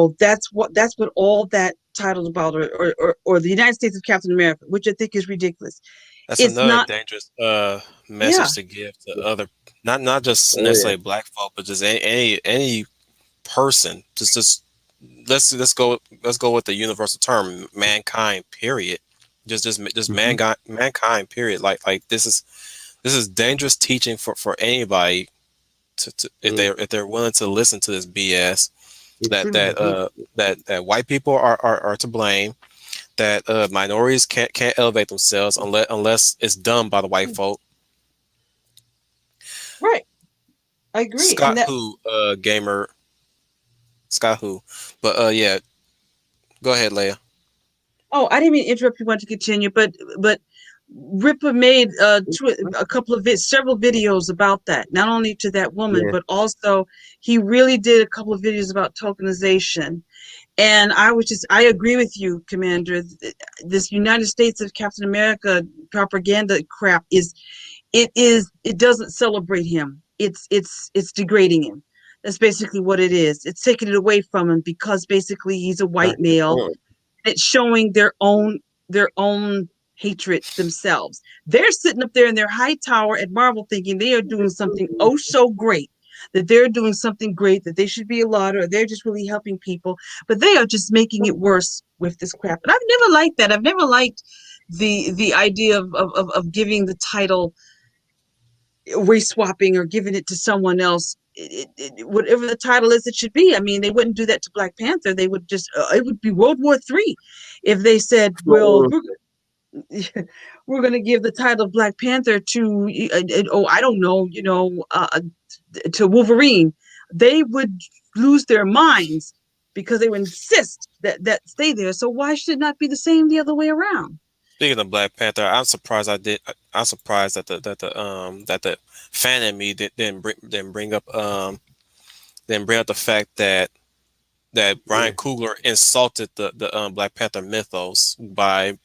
So that's what all that title's about, or the United States of Captain America, which I think is ridiculous. That's It's another not. dangerous Yeah. message to give to other, not just Oh yeah. necessarily black folk, but just any person. Just let's go with the universal term, mankind. Period. Just Hmm. mankind. Period. Like this is dangerous teaching for anybody to if they're willing to listen to this BS. It's That true. that that white people are to blame. That minorities can't elevate themselves unless it's done by the white folk. Right. I agree. And Scott that. who gamer Scott who, but yeah, go ahead, Leia. Oh, I didn't mean to interrupt you. Want to continue, but Ripper made a couple of several videos about that. Not only to that woman, Yeah. but also he really did a couple of videos about tokenization. And I agree with you, Commander. This United States of Captain America propaganda crap it doesn't celebrate him. It's degrading him. That's basically what it is. It's taking it away from him because basically he's a white That's the male. point. It's showing their own hatred themselves. They're sitting up there in their high tower at Marvel thinking they are doing something oh so great. That they're doing something great, that they should be allotted, or they're just really helping people, but they are just making it worse with this crap. And I've never liked that. I've never liked the idea of giving the title race swapping or giving it to someone else. Whatever the title is, it should be. I mean, they wouldn't do that to Black Panther. They would just it would be World War III if they said, "Well, So, we're going to give the title of Black Panther to oh, I don't know, to Wolverine." They would lose their minds because they would insist that stay there. So why should it not be the same the other way around? Speaking of Black Panther, I'm surprised I did. I'm surprised that the fan in me didn't bring up the fact that yeah. Brian Coogler insulted the Black Panther mythos by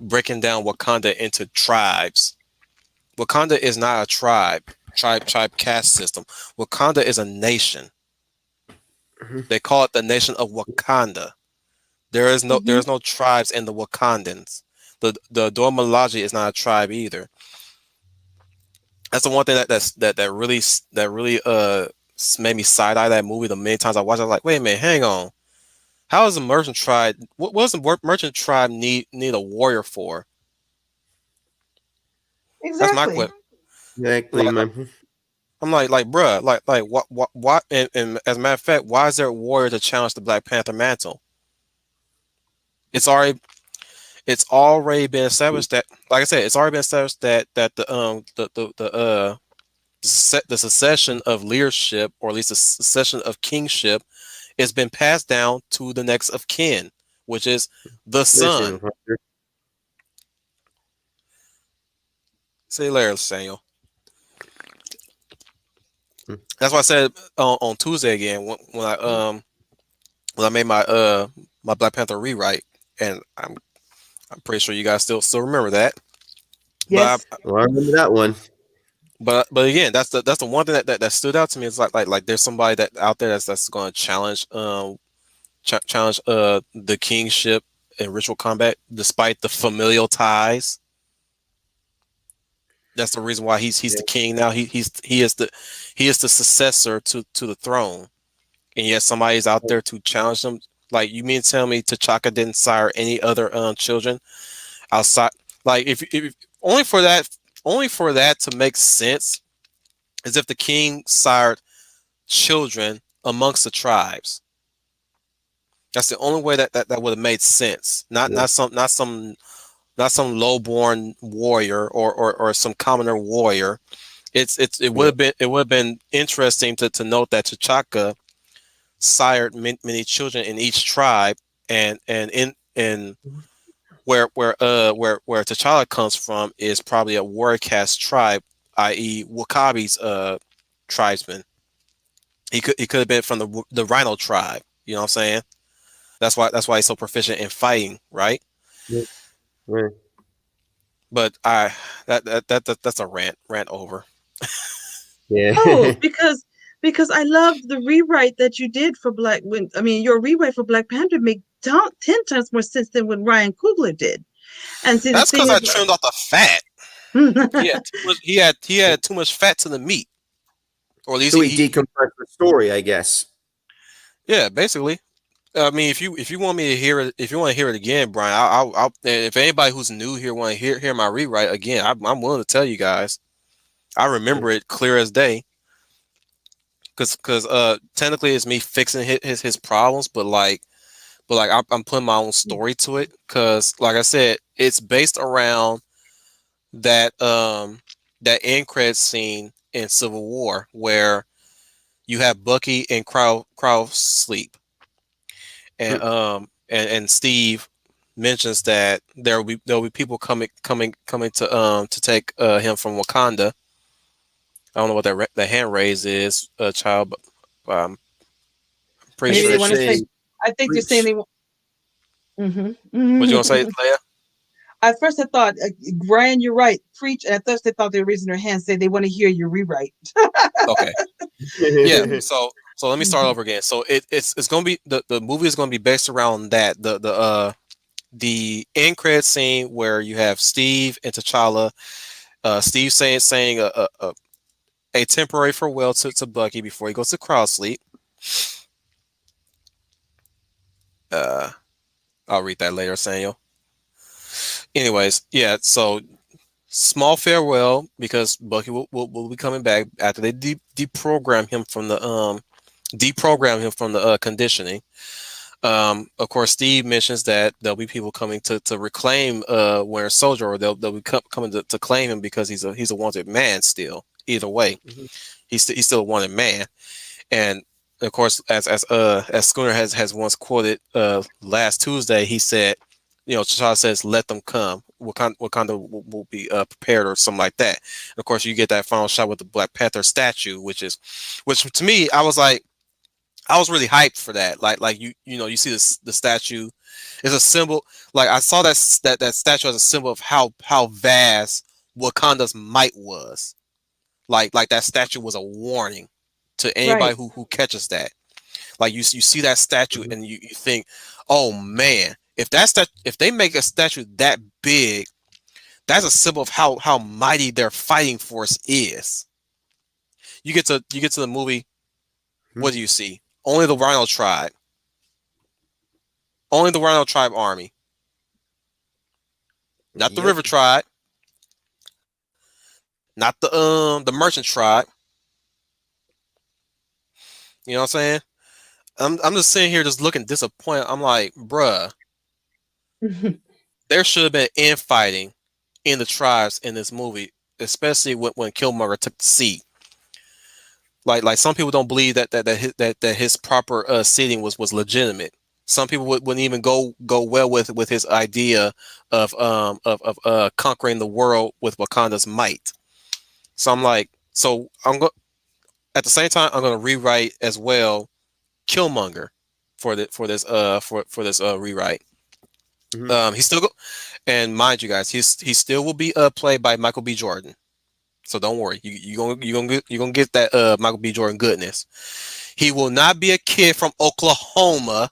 breaking down Wakanda into tribes. Wakanda is not a tribe caste system. Wakanda is a nation. Mhm. They call it the nation of Wakanda. There is Mm-hmm. no tribes in the Wakandans. The Dormalaji is not a tribe either. That's the one thing that really made me side eye that movie the many times I watched. I was like, wait a minute, hang on. How is a merchant tribe? What does a merchant tribe need a warrior for? That's my Exactly. question. Exactly, Like, man. I'm like, bruh, like, what? And as a matter of fact, why is there a warrior to challenge the Black Panther mantle? It's already, it's already been established that, like I said, it's already been established that the succession of leadership, or at least the succession of kingship, has been passed down to the next of kin, which is the Listen, son. Hunter. Say later, Samuel. Mm. That's why I said on Tuesday again when I made my Black Panther rewrite, and I'm pretty sure you guys still remember that. But Yes. Well, I remember that one. but again, that's the one thing that stood out to me. Is like there's somebody that out there that's going to challenge the kingship in ritual combat despite the familial ties. That's the reason why he's Yeah. the king now. He is the successor to the throne, and yet somebody's out there to challenge him. Like, you mean to tell me T'Chaka didn't sire any other children outside? Like, if only for that to make sense, as if the king sired children amongst the tribes. That's the only way that would have made sense. Not Yeah. not some lowborn warrior or some commoner warrior. It would Yeah. have been interesting to note that T'Chaka sired many children in each tribe, and in where T'Challa comes from is probably a warrior caste tribe, i.e. Wakabi's tribesman. He could have been from the Rhino tribe. You know what I'm saying? That's why he's so proficient in fighting, right? Yeah. Yeah. But that's a rant over. Yeah. Oh, because because I loved the rewrite that you did for Black. When I mean, your rewrite for Black Panther made 10 times more sense than what Ryan Coogler did. And see, the That's thing because I is, trimmed off the fat. He had too much. He had too much fat to the meat, or at least So he he decompressed the story, I guess. yeah, basically. I mean, if you want me to hear it, if you want to hear it again, Brian, and if anybody who's new here want to hear my rewrite again, I'm willing to tell you guys. I remember it clear as day, because technically it's me fixing his problems, but like I'm putting my own story to it, because like I said, it's based around that that end credit scene in Civil War where you have Bucky and Crow sleep, Hmm. and Steve mentions that there will be people coming to take him from Wakanda. I don't know what that hand raise is, child, but pretty maybe So sure they they're want to it's. say. saying, I think they're saying preach. they want. What you Hmm. gonna say, Leia? At first, I thought, Brian, you're right. Preach. And at first, they thought they were raising their hand, saying they want to hear your rewrite. Okay, yeah. So let me start over again. So it's gonna be the movie is gonna be based around that the end credit scene where you have Steve and T'Challa. Steve saying a temporary farewell to Bucky before he goes to crowd sleep. Uh, I'll read that later, Samuel. Anyways, yeah. So small farewell because Bucky will be coming back after they deprogram him from the conditioning. Of course, Steve mentions that there'll be people coming to reclaim Winter Soldier, or they'll be coming to claim him because he's a wanted man still. Either way, Mhm. he's still a wanted man. And of course, as Schooner has once quoted last Tuesday, he said, T'Challa says, "Let them come. Wakanda will be prepared," or something like that. And of course, you get that final shot with the Black Panther statue, which to me, I was really hyped for that. Like you see the statue is a symbol. Like I saw that statue as a symbol of how vast Wakanda's might was. Like that statue was a warning to Right. anybody who catches that. Like you see that statue Mhm. and you think, oh man, if they make a statue that big, that's a symbol of how mighty their fighting force is. You get to the movie. What do you see? Only the Rhino tribe. Only the Rhino tribe army, not the Yep. River tribe, not the Merchant tribe. You know what I'm saying? I'm just sitting here just looking disappointed. I'm like, bruh, there should have been infighting in the tribes in this movie, especially when Killmonger took the seat. Like some people don't believe that his proper seating was legitimate. Some people wouldn't even go well with his idea of conquering the world with Wakanda's might. So I'm like, so I'm go at the same time I'm gonna rewrite as well Killmonger for this rewrite. Mhm. He's still go and mind you guys, he still will be played by Michael B. Jordan. So don't worry, you gonna get that Michael B. Jordan goodness. He will not be a kid from Oklahoma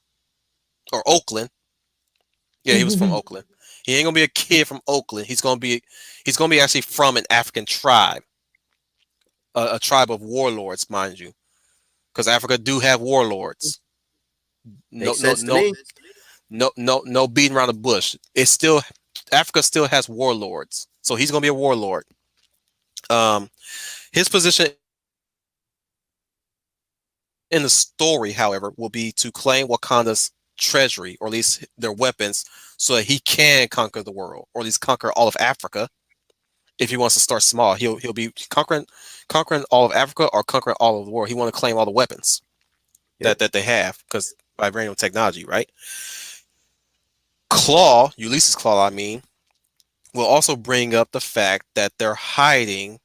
or Oakland. Yeah, he was from Oakland. He ain't gonna be a kid from Oakland. He's gonna be actually from an African tribe, a tribe of warlords, mind you, because Africa do have warlords. No, Makes no, sense to no, me. no beating around the bush. It's still Africa still has warlords, so he's gonna be a warlord. Um, his position in the story, however, will be to claim Wakanda's treasury, or at least their weapons, so that he can conquer the world, or at least conquer all of Africa. If he wants to start small, he'll be conquering all of Africa or conquering all of the world. He want to claim all the weapons that Yep. that they have because vibranium technology, right? Claw, Ulysses Claw, I mean, will also bring up the fact that they're hiding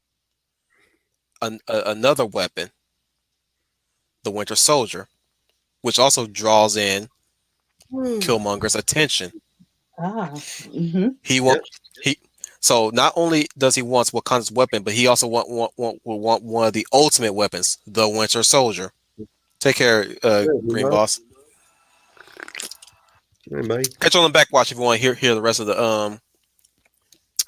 another weapon, the Winter Soldier, which also draws in Hmm. Killmonger's attention. Ah. Hmm. He won't Yep. he So not only does he want Wakanda's weapon, but he also want one of the ultimate weapons, the Winter Soldier. Take care, Green Boss. Anybody? Catch you on the back watch if you want to hear the rest of the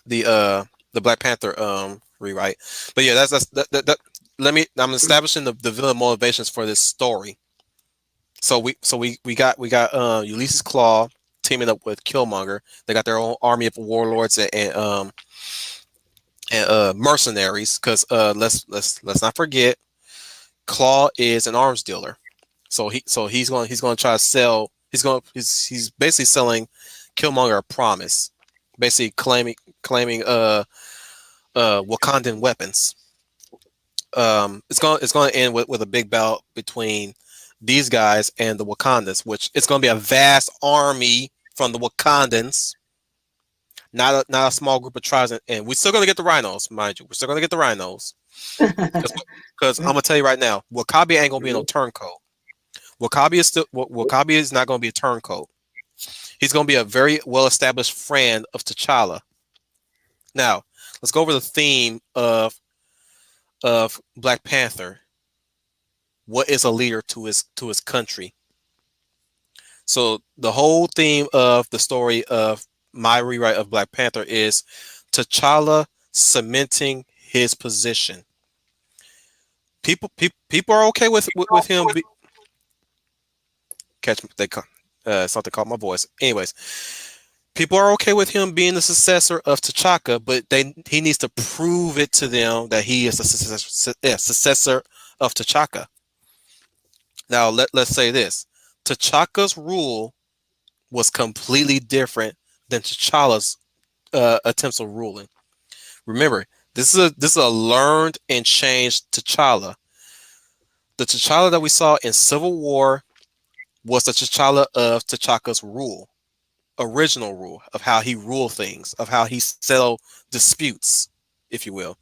the Black Panther rewrite. But yeah, that. I'm establishing the villain motivations for this story. So we got Ulysses Claw teaming up with Killmonger. They got their own army of warlords and mercenaries. Because let's not forget, Claw is an arms dealer. So he's going to try to sell. He's basically selling Killmonger a promise, basically claiming Wakandan weapons. It's going to end with a big bout between these guys and the Wakandans, which it's going to be a vast army from the Wakandans, not a small group of tribes, and we're still going to get the rhinos, mind you. We're still going to get the rhinos, because I'm going to tell you right now, Wakabi ain't going to be no turncoat. Wakabi is not going to be a turncoat. He's going to be a very well established friend of T'Challa. Now, let's go over the theme of Black Panther. What is a leader to his country? So the whole theme of the story of my rewrite of Black Panther is T'Challa cementing his position. People are okay with him. Catch me, something caught my voice. Anyways, people are okay with him being the successor of T'Chaka, but he needs to prove it to them that he is the successor of T'Chaka. Now, let's say this. T'Chaka's rule was completely different than T'Challa's attempts of ruling. Remember, this is a learned and changed T'Challa. The T'Challa that we saw in Civil War was the T'Challa of T'Chaka's rule, original rule of how he ruled things, of how he settled disputes, if you will.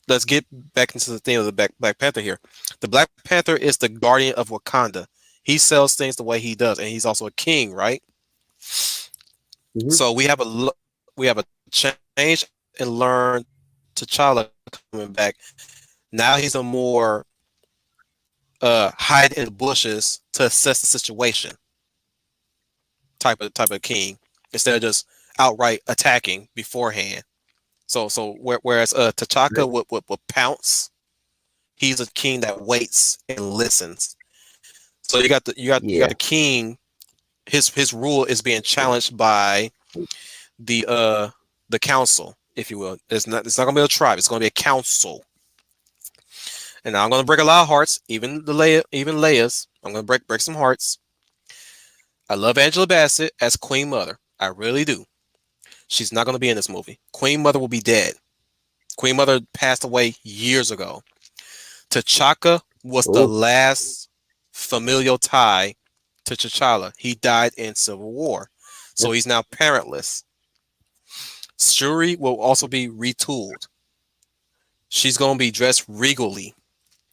Let's get back into the theme of the Black Panther here. The Black Panther is the guardian of Wakanda. He sells things the way he does, and he's also a king, right? Mm-hmm. So we have a change and learn T'Challa coming back. Now he's a more hide in the bushes to assess the situation type of king, instead of just outright attacking beforehand. So whereas T'Chaka would pounce, he's a king that waits and listens. So you got the king. His rule is being challenged by the council, if you will. It's not gonna be a tribe. It's gonna be a council. And now I'm gonna break a lot of hearts, even Leia's. I'm gonna break some hearts. I love Angela Bassett as Queen Mother. I really do. She's not gonna be in this movie. Queen Mother will be dead. Queen Mother passed away years ago. T'Chaka was the last familial tie to T'Challa. He died in Civil War, so he's now parentless. Shuri will also be retooled. She's gonna be dressed regally,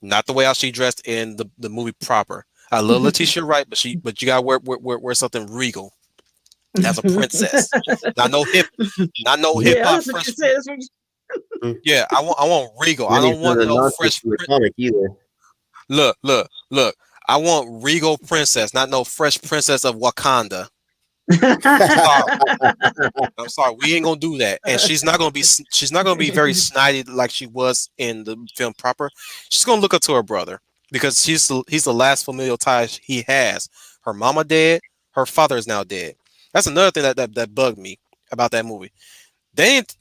not the way how she dressed in the movie proper. I love Letitia Wright, but you gotta wear something regal as a princess. Not no hip hop fresh. Yeah, I want regal. I don't want no fresh. Look. I want regal princess, not no fresh princess of Wakanda. I'm sorry, we ain't gonna do that. And she's not gonna be very snidey like she was in the film proper. She's gonna look up to her brother because he's the last familial tie he has. Her mama dead, her father is now dead. That's another thing that bugged me about that movie. They ain't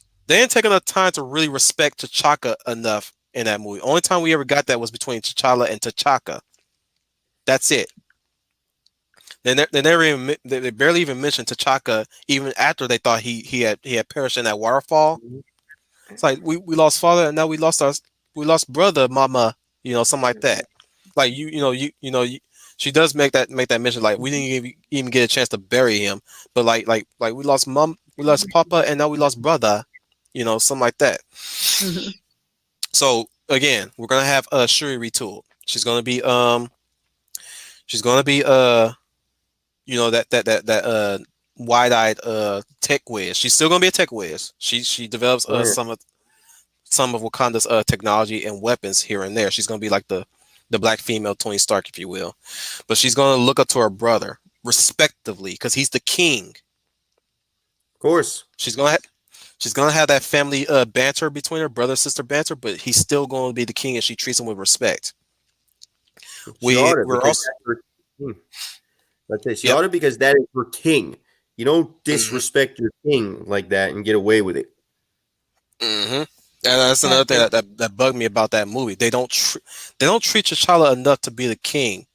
taking the time to really respect T'Chaka enough in that movie. Only time we ever got that was between T'Challa and T'Chaka. That's it. They barely even mentioned T'Chaka even after they thought he had perished in that waterfall. It's like we lost father and now we lost brother, mama, something like that. Like she does make that mention, like we didn't even get a chance to bury him, but like we lost mom, we lost papa, and now we lost brother, something like that. Mm-hmm. So again, we're gonna have Shuri retooled. She's gonna be that wide-eyed tech whiz. She's still gonna be a tech whiz. She develops Oh, yeah. some of Wakanda's technology and weapons here and there. She's gonna be like the black female Tony Stark, if you will. But she's gonna look up to her brother respectively because he's the king. Of course. She's gonna have that family banter between her brother sister banter, but he's still gonna be the king, and she treats him with respect. She ought to We're because also that's her king. That's it. She yep. ought to because that is her king. You don't Hmm. disrespect your king like that and get away with it. Hmm. And that's another thing Panther. that bugged me about that movie. They don't treat T'Challa enough to be the king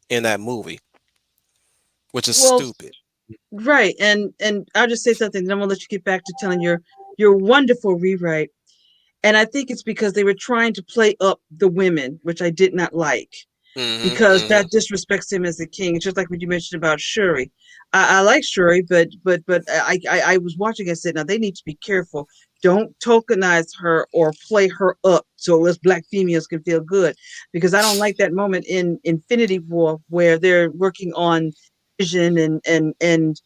in that movie, which is Well, stupid. right, and I'll just say something. Then I'm gonna let you get back to telling your wonderful rewrite. And I think it's because they were trying to play up the women, which I did not like, Hmm. because Hmm. that disrespects him as a king. It's just like what you mentioned about Shuri. I like Shuri, but I was watching. I said, now they need to be careful. Don't tokenize her or play her up so us black females can feel good, because I don't like that moment in Infinity War where they're working on Vision and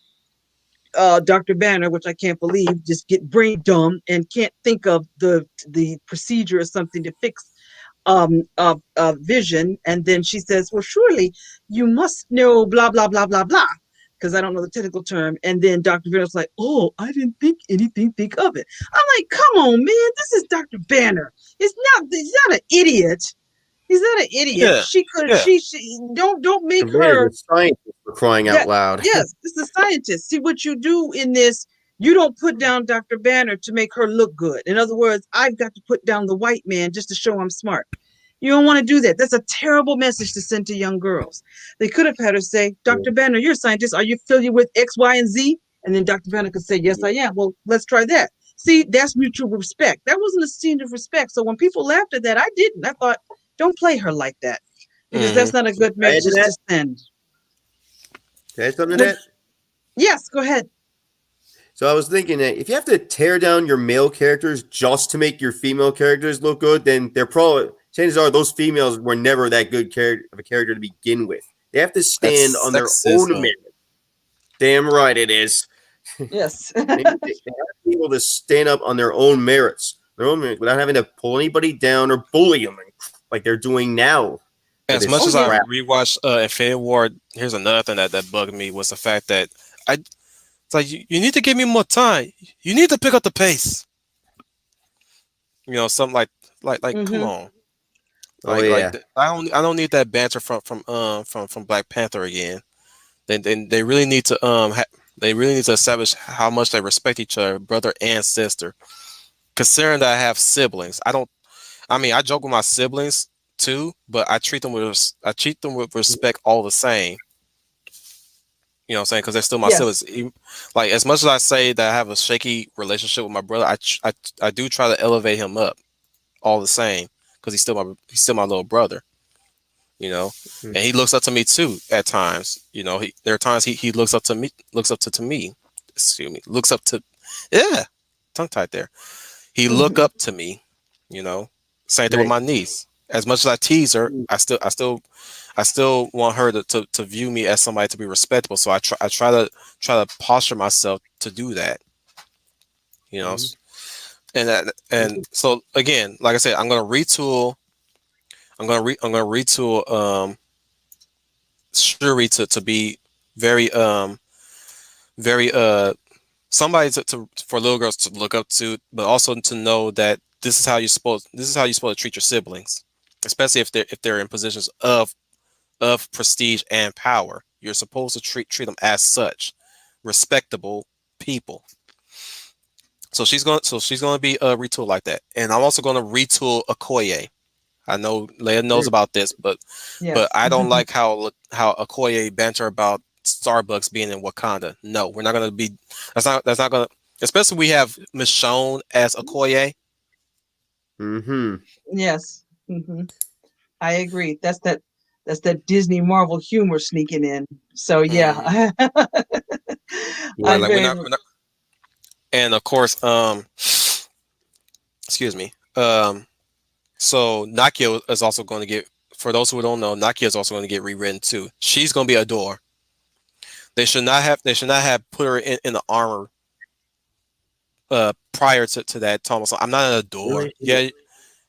Dr. Banner, which I can't believe, just get brain dumb and can't think of the procedure or something to fix Vision. And then she says, "Well, surely you must know blah blah blah blah blah." Because I don't know the technical term. And then Dr. Banner's like, "Oh, I didn't think of it." I'm like, "Come on, man, this is Dr. Banner. He's not an idiot. He's not an idiot. Yeah, She could, yeah. she don't make There's her a scientist for crying out that loud. yes, it's a scientist. See what you do in this, you don't put down Dr. Banner to make her look good. In other words, I've got to put down the white man just to show I'm smart. You don't want to do that. That's a terrible message to send to young girls. They could have had her say, Dr. Banner, you're a scientist. Are you familiar with X, Y, and Z? And then Dr. Banner could say, yes, I am. Well, let's try that. See, that's mutual respect. That wasn't a scene of respect. So when people laughed at that, I didn't. I thought, don't play her like that, because Hmm. that's not a good Add to message that? to send. Add something to What? that? Yes, go ahead. So I was thinking that if you have to tear down your male characters just to make your female characters look good, then they're probably chances are those females were never that good of a character to begin with. They have to stand That's on their own sexism. merit. Damn right it is. Yes. They have to be able to stand up on their own merits, without having to pull anybody down or bully them like they're doing now with As this much Oh as I yeah. crap. rewatched Infinity War, here's another thing that bugged me was the fact that I it's like you need to give me more time. You need to pick up the pace. Something like come Mm-hmm. on. Oh yeah. I don't need that banter from Black Panther again. They really need to they really need to establish how much they respect each other, brother and sister. Considering that I have siblings, I mean I joke with my siblings too, but I treat them with respect all the same. You know what I'm saying? Because they're still my Yes. siblings. Like as much as I say that I have a shaky relationship with my brother, I do try to elevate him up all the same because he's still my little brother. You know, and he looks up to me too at times. There are times he looks up to me. Excuse me, looks up to yeah, tongue tied there. He look Mm-hmm. up to me. You know, same thing with my Nice. niece. As much as I tease her, I still want her to view me as somebody to be respectable. So I try to posture myself to do that. You know, Mhm. and so again, like I said, I'm gonna retool. I'm gonna retool Shuri to be very very somebody for little girls to look up to, but also to know that this is how you're supposed to treat your siblings, especially if they're in positions of prestige and power. You're supposed to treat them as such, respectable people. So she's going to be retooled like that, and I'm also going to retool Okoye. I know Leia knows about this, but Yes. I don't like how Okoye banter about Starbucks being in Wakanda. No, we're not going to be. That's not going to. Especially we have Michonne as Okoye. Mm-hmm. Yes. Mm-hmm. I agree. That's that Disney Marvel humor sneaking in. So Hmm. yeah. Right, I Yeah. like very we're not, and of course, excuse me. So Nakia is also going to get. For those who don't know, Nakia is also going to get rewritten too. She's going to be Adore. They should not have put her in the armor prior to that. Thomas, I'm not at a door. Really? Yeah,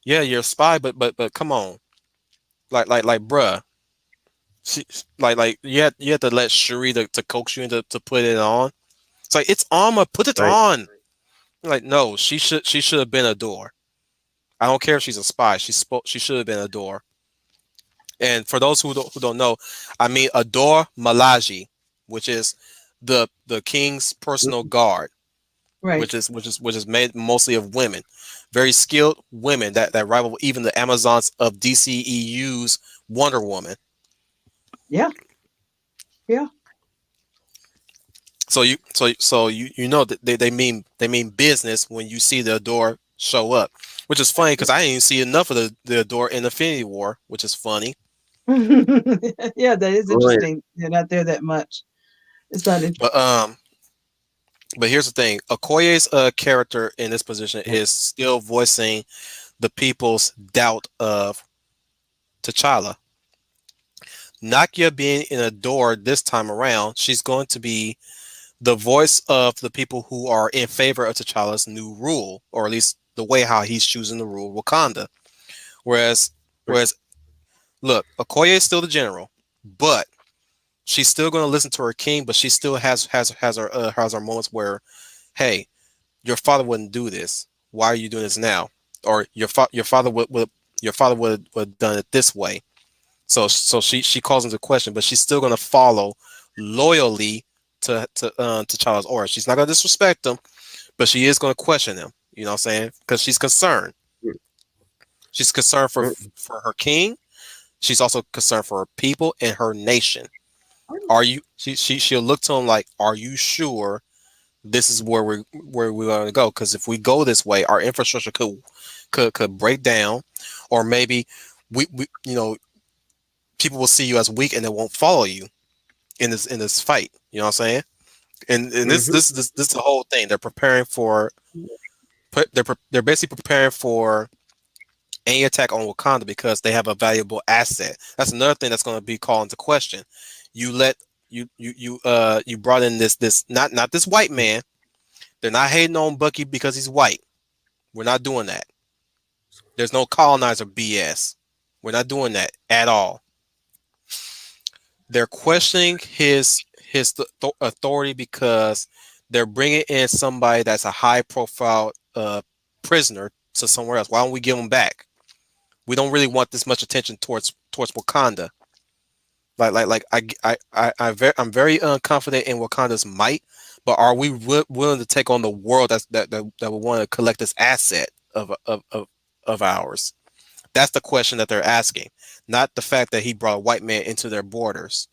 yeah, you're a spy, but come on, like, bruh. She, you had to let Shuri to coax you into to put it on. It's like it's armor, put it Right. on. Like no, she should have been a door. I don't care if she's a spy. She should have been a door. And for those who don't know, I mean Adore Malaji, which is the king's personal guard, Right. which is made mostly of women, very skilled women that rival even the Amazons of DCEU's Wonder Woman. Yeah. Yeah. So you know that they mean business when you see the Adore show up, which is funny because I didn't even see enough of the Adore in Infinity War, which is funny. Yeah, that is Oh, yeah. interesting. They're not there that much. It's not interesting. But here's the thing: Okoye's character in this position is still voicing the people's doubt of T'Challa. Nakia being in a door this time around, she's going to be the voice of the people who are in favor of T'Challa's new rule, or at least the way how he's choosing to rule Wakanda. Whereas, whereas, look, Okoye is still the general, but she's still going to listen to her king. But she still has her moments where, hey, your father wouldn't do this. Why are you doing this now? Or your father would have done it this way. So she calls into question, but she's still gonna follow loyally to T'Challa's orders. She's not gonna disrespect him, but she is gonna question him. You know what I'm saying? Because she's concerned. She's concerned for her king. She's also concerned for her people and her nation. Are you? She'll look to him like, are you sure this is where we're going to go? Because if we go this way, our infrastructure could break down, or maybe we people will see you as weak and they won't follow you in this fight. You know what I'm saying? And this is the whole thing. They're preparing for. They're basically preparing for any attack on Wakanda because they have a valuable asset. That's another thing that's going to be called into question. You let you brought in this not this white man. They're not hating on Bucky because he's white. We're not doing that. There's no colonizer BS. We're not doing that at all. They're questioning his authority because they're bringing in somebody that's a high profile prisoner to somewhere else. Why don't we give him back? We don't really want this much attention towards Wakanda. I'm very confident in Wakanda's might, but are we willing to take on the world that would want to collect this asset of ours? That's the question that they're asking, not the fact that he brought a white man into their borders.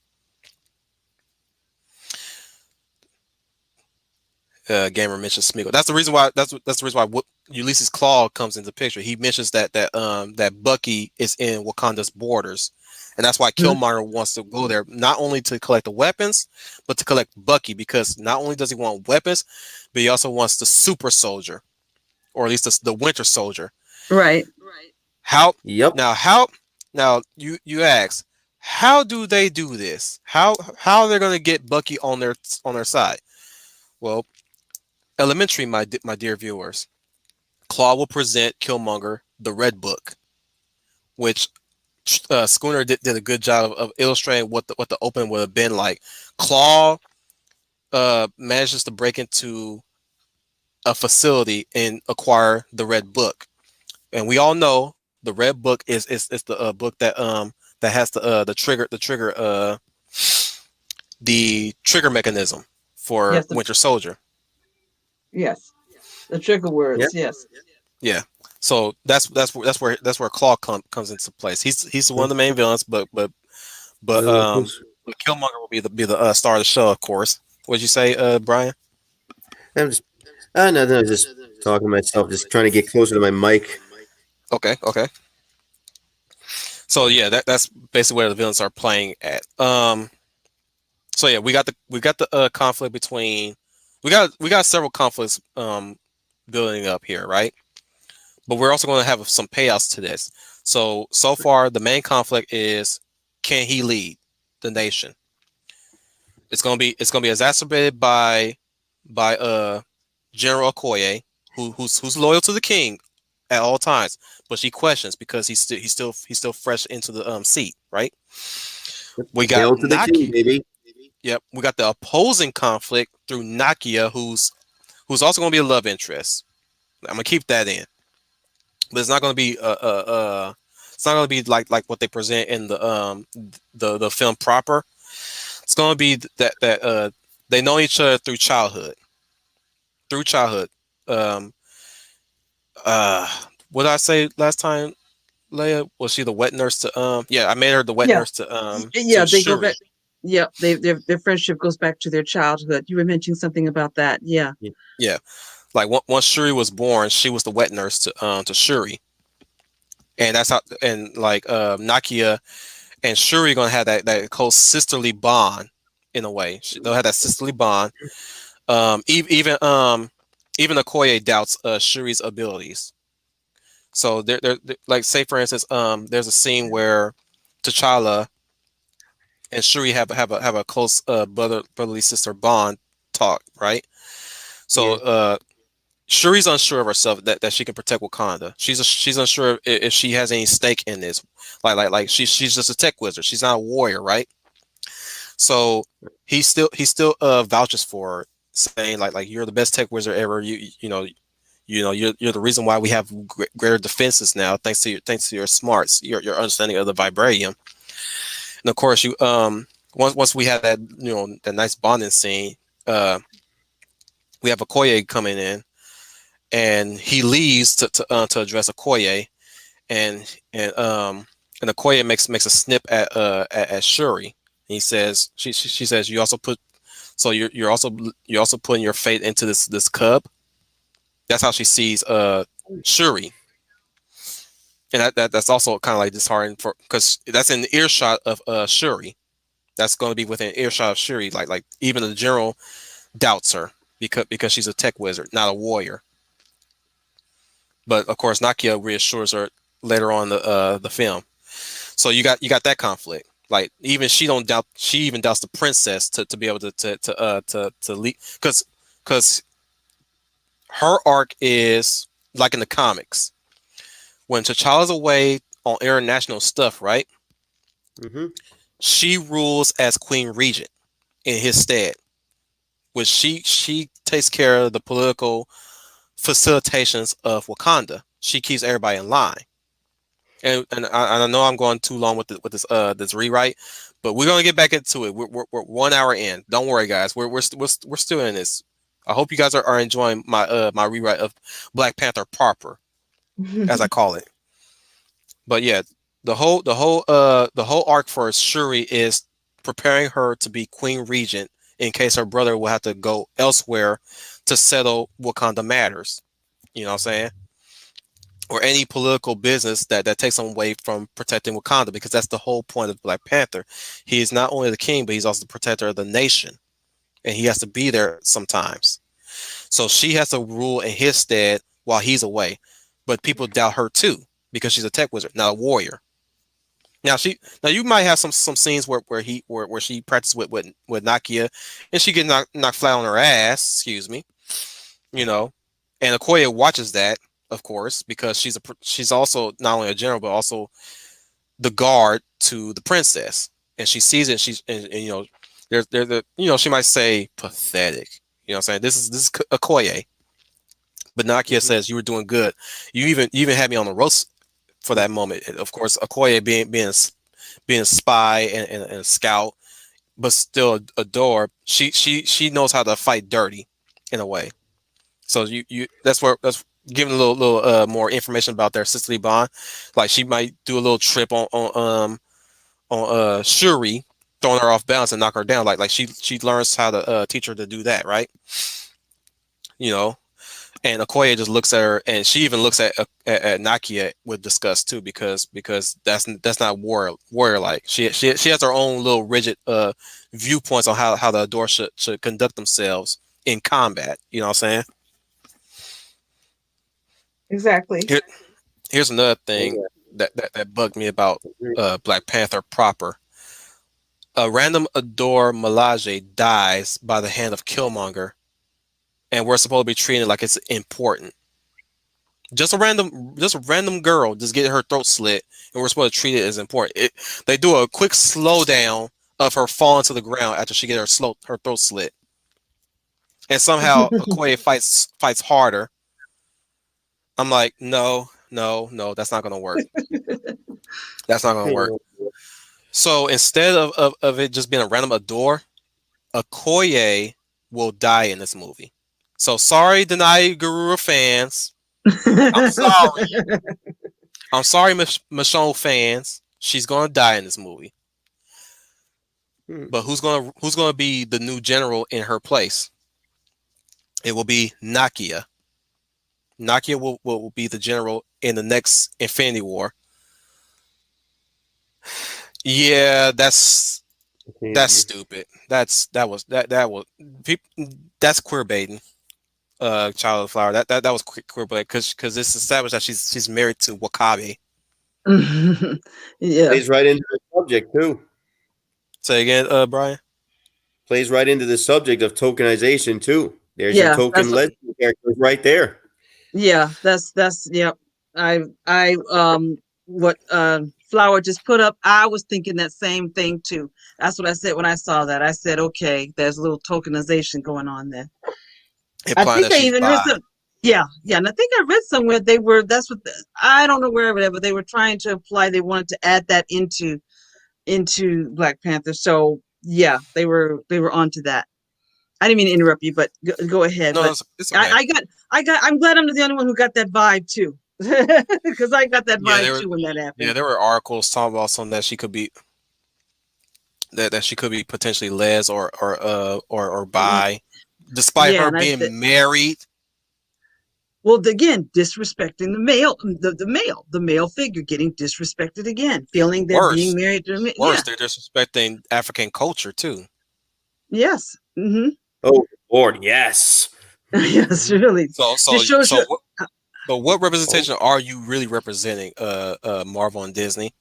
Gamer mentions Smeagol. That's the reason why. That's the reason why Ulysses Claw comes into the picture. He mentions that Bucky is in Wakanda's borders, and that's why Killmonger wants to go there, not only to collect the weapons, but to collect Bucky, because not only does he want weapons, but he also wants the super soldier, or at least the Winter Soldier. Right. How Yep. now you ask, how do they do this? How they're going to get Bucky on their side? Well, elementary, my dear viewers. Claw will present Killmonger the Red Book, which Schooner did a good job of illustrating what the opening would have been like. Claw manages to break into a facility and acquire the Red Book, and we all know the Red Book is the book that has the trigger mechanism for Yes. Winter Soldier. Yes. The trigger Yeah. words. Yes. Yeah. So that's where Claw comes into place. He's one of the main villains, but Killmonger will be the star of the show, of course. What'd you say, Brian? I'm just, nothing. I was just talking to myself, just trying to get closer to my mic. Okay. So yeah, that's basically where the villains are playing at. So yeah, we got the conflict between we got several conflicts building up here, right? But we're also going to have some payouts to this. So far, the main conflict is, can he lead the nation? It's gonna be exacerbated by General Okoye, who's loyal to the king at all times, but she questions because he's still fresh into the seat, right? We got Hail to the king, Naki. baby. Yep, we got the opposing conflict through Nakia, who's also gonna be a love interest. I'm gonna keep that in, but it's not gonna be it's not gonna be like what they present in the film proper. It's gonna be that they know each other through childhood. Through childhood. Um, uh, what did I say last time? Leia, was she the wet nurse to Yeah, I made her the wet Yeah, nurse to yeah, they go back. Shuri. Yeah, their friendship goes back to their childhood. You were mentioning something about that. Yeah. Yeah. Yeah, like once Shuri was born, she was the wet nurse to Shuri, and that's how. And like Nakia and Shuri gonna have that close sisterly bond in a way. They'll have that sisterly bond. Even Okoye doubts Shuri's abilities. So like say for instance, there's a scene where T'Challa and Shuri have a close brotherly sister bond talk, right? So Yeah. Shuri's unsure of herself that she can protect Wakanda. She's unsure if she has any stake in this. Like she's just a tech wizard. She's not a warrior, right? So he still vouches for her, saying like you're the best tech wizard ever. You're the reason why we have greater defenses now, thanks to your smarts, your understanding of the vibranium. And of course, you once we had that nice bonding scene, uh, we have Okoye coming in, and he leaves to address Okoye, and Okoye makes a snip at Shuri. He says she says you also put so you're also putting your fate into this cub. That's how she sees Shuri, and that's also kind of like disheartening for because that's in the earshot of Shuri. That's going to be within earshot of Shuri. Like even the general doubts her because she's a tech wizard, not a warrior. But of course, Nakia reassures her later on the film. So you got that conflict. Like even she don't doubt. She even doubts the princess to be able to lead because her arc is like in the comics when T'Challa's away on international stuff, right? Mm-hmm. She rules as Queen Regent in his stead, which she takes care of the political facilitations of Wakanda. She keeps everybody in line. And I know I'm going too long with this rewrite, but we're gonna get back into it. We're 1 hour in. Don't worry, guys. We're still in this. I hope you guys are enjoying my rewrite of Black Panther proper, as I call it. But yeah, the whole arc for Shuri is preparing her to be Queen Regent in case her brother will have to go elsewhere to settle Wakanda matters. You know what I'm saying? Or any political business that takes him away from protecting Wakanda, because that's the whole point of Black Panther. He is not only the king, but he's also the protector of the nation, and he has to be there sometimes. So she has to rule in his stead while he's away. But people doubt her too because she's a tech wizard, not a warrior. Now you might have some scenes where she practices with Nakia, and she gets knocked flat on her ass. Excuse me, you know, and Okoye watches that, of course, because she's also not only a general but also the guard to the princess, and she sees it. And there's the she might say pathetic. You know what I'm saying? This is Okoye, but Nakia Mm-hmm. says you were doing good. You even had me on the roast for that moment. And of course, Okoye being a spy and a scout, but still a door. She knows how to fight dirty, in a way. So that's giving a little more information about their sisterly bond. Like she might do a little trip on Shuri, throwing her off balance and knock her down. Like she learns how to teach her to do that, right? You know, and Okoye just looks at her, and she even looks at Nakia with disgust too, because that's not warrior like. She has her own little rigid viewpoints on how the Adore should conduct themselves in combat. You know what I'm saying? Exactly. Here, here's another thing that bugged me about Black Panther proper. A random Adore Melage dies by the hand of Killmonger, and we're supposed to be treating it like it's important. Just a random girl just getting her throat slit, and we're supposed to treat it as important. They do a quick slowdown of her falling to the ground after she get her throat slit, and somehow Okoye fights harder. I'm like, no, no, no, that's not gonna work. That's not gonna work. So instead of it just being a random Adore, Okoye will die in this movie. So sorry, Denai Gurura fans. I'm sorry. I'm sorry, Michonne fans. She's gonna die in this movie. But who's gonna be the new general in her place? It will be Nakia. Nakia will be the general in the next Infinity War. Yeah, that's stupid. That's queer baiting. Child of the Flower. That was queer baiting because it's established that she's married to Wakabe. Yeah. Plays right into the subject too. Say again, Brian. Plays right into the subject of tokenization too. There's your Yeah, token lesbian characters right there. yeah, that's yep. What Flower just put up, I was thinking that same thing too. That's what I said when I saw that. I said, okay, there's a little tokenization going on there. I Implying think that I she's even read bi. some. Yeah, and I think I read somewhere that's what I don't know where, but they were trying to imply they wanted to add that into Black Panther. So yeah, they were onto that. I didn't mean to interrupt you, but go ahead. No, But it's okay. I'm glad I'm the only one who got that vibe too, because I got that Yeah, vibe too when that happened. there were articles talking about something that she could be that she could be potentially les or bi, despite Yeah, her and I said, being married. well, again, disrespecting the male figure, getting disrespected again, feeling they're being Worse, married to worse, yeah, they're disrespecting African culture too. yes, Oh Lord, yes. yes, really, So so just shows so you. what so what Oh, representation are you really representing? Marvel and Disney.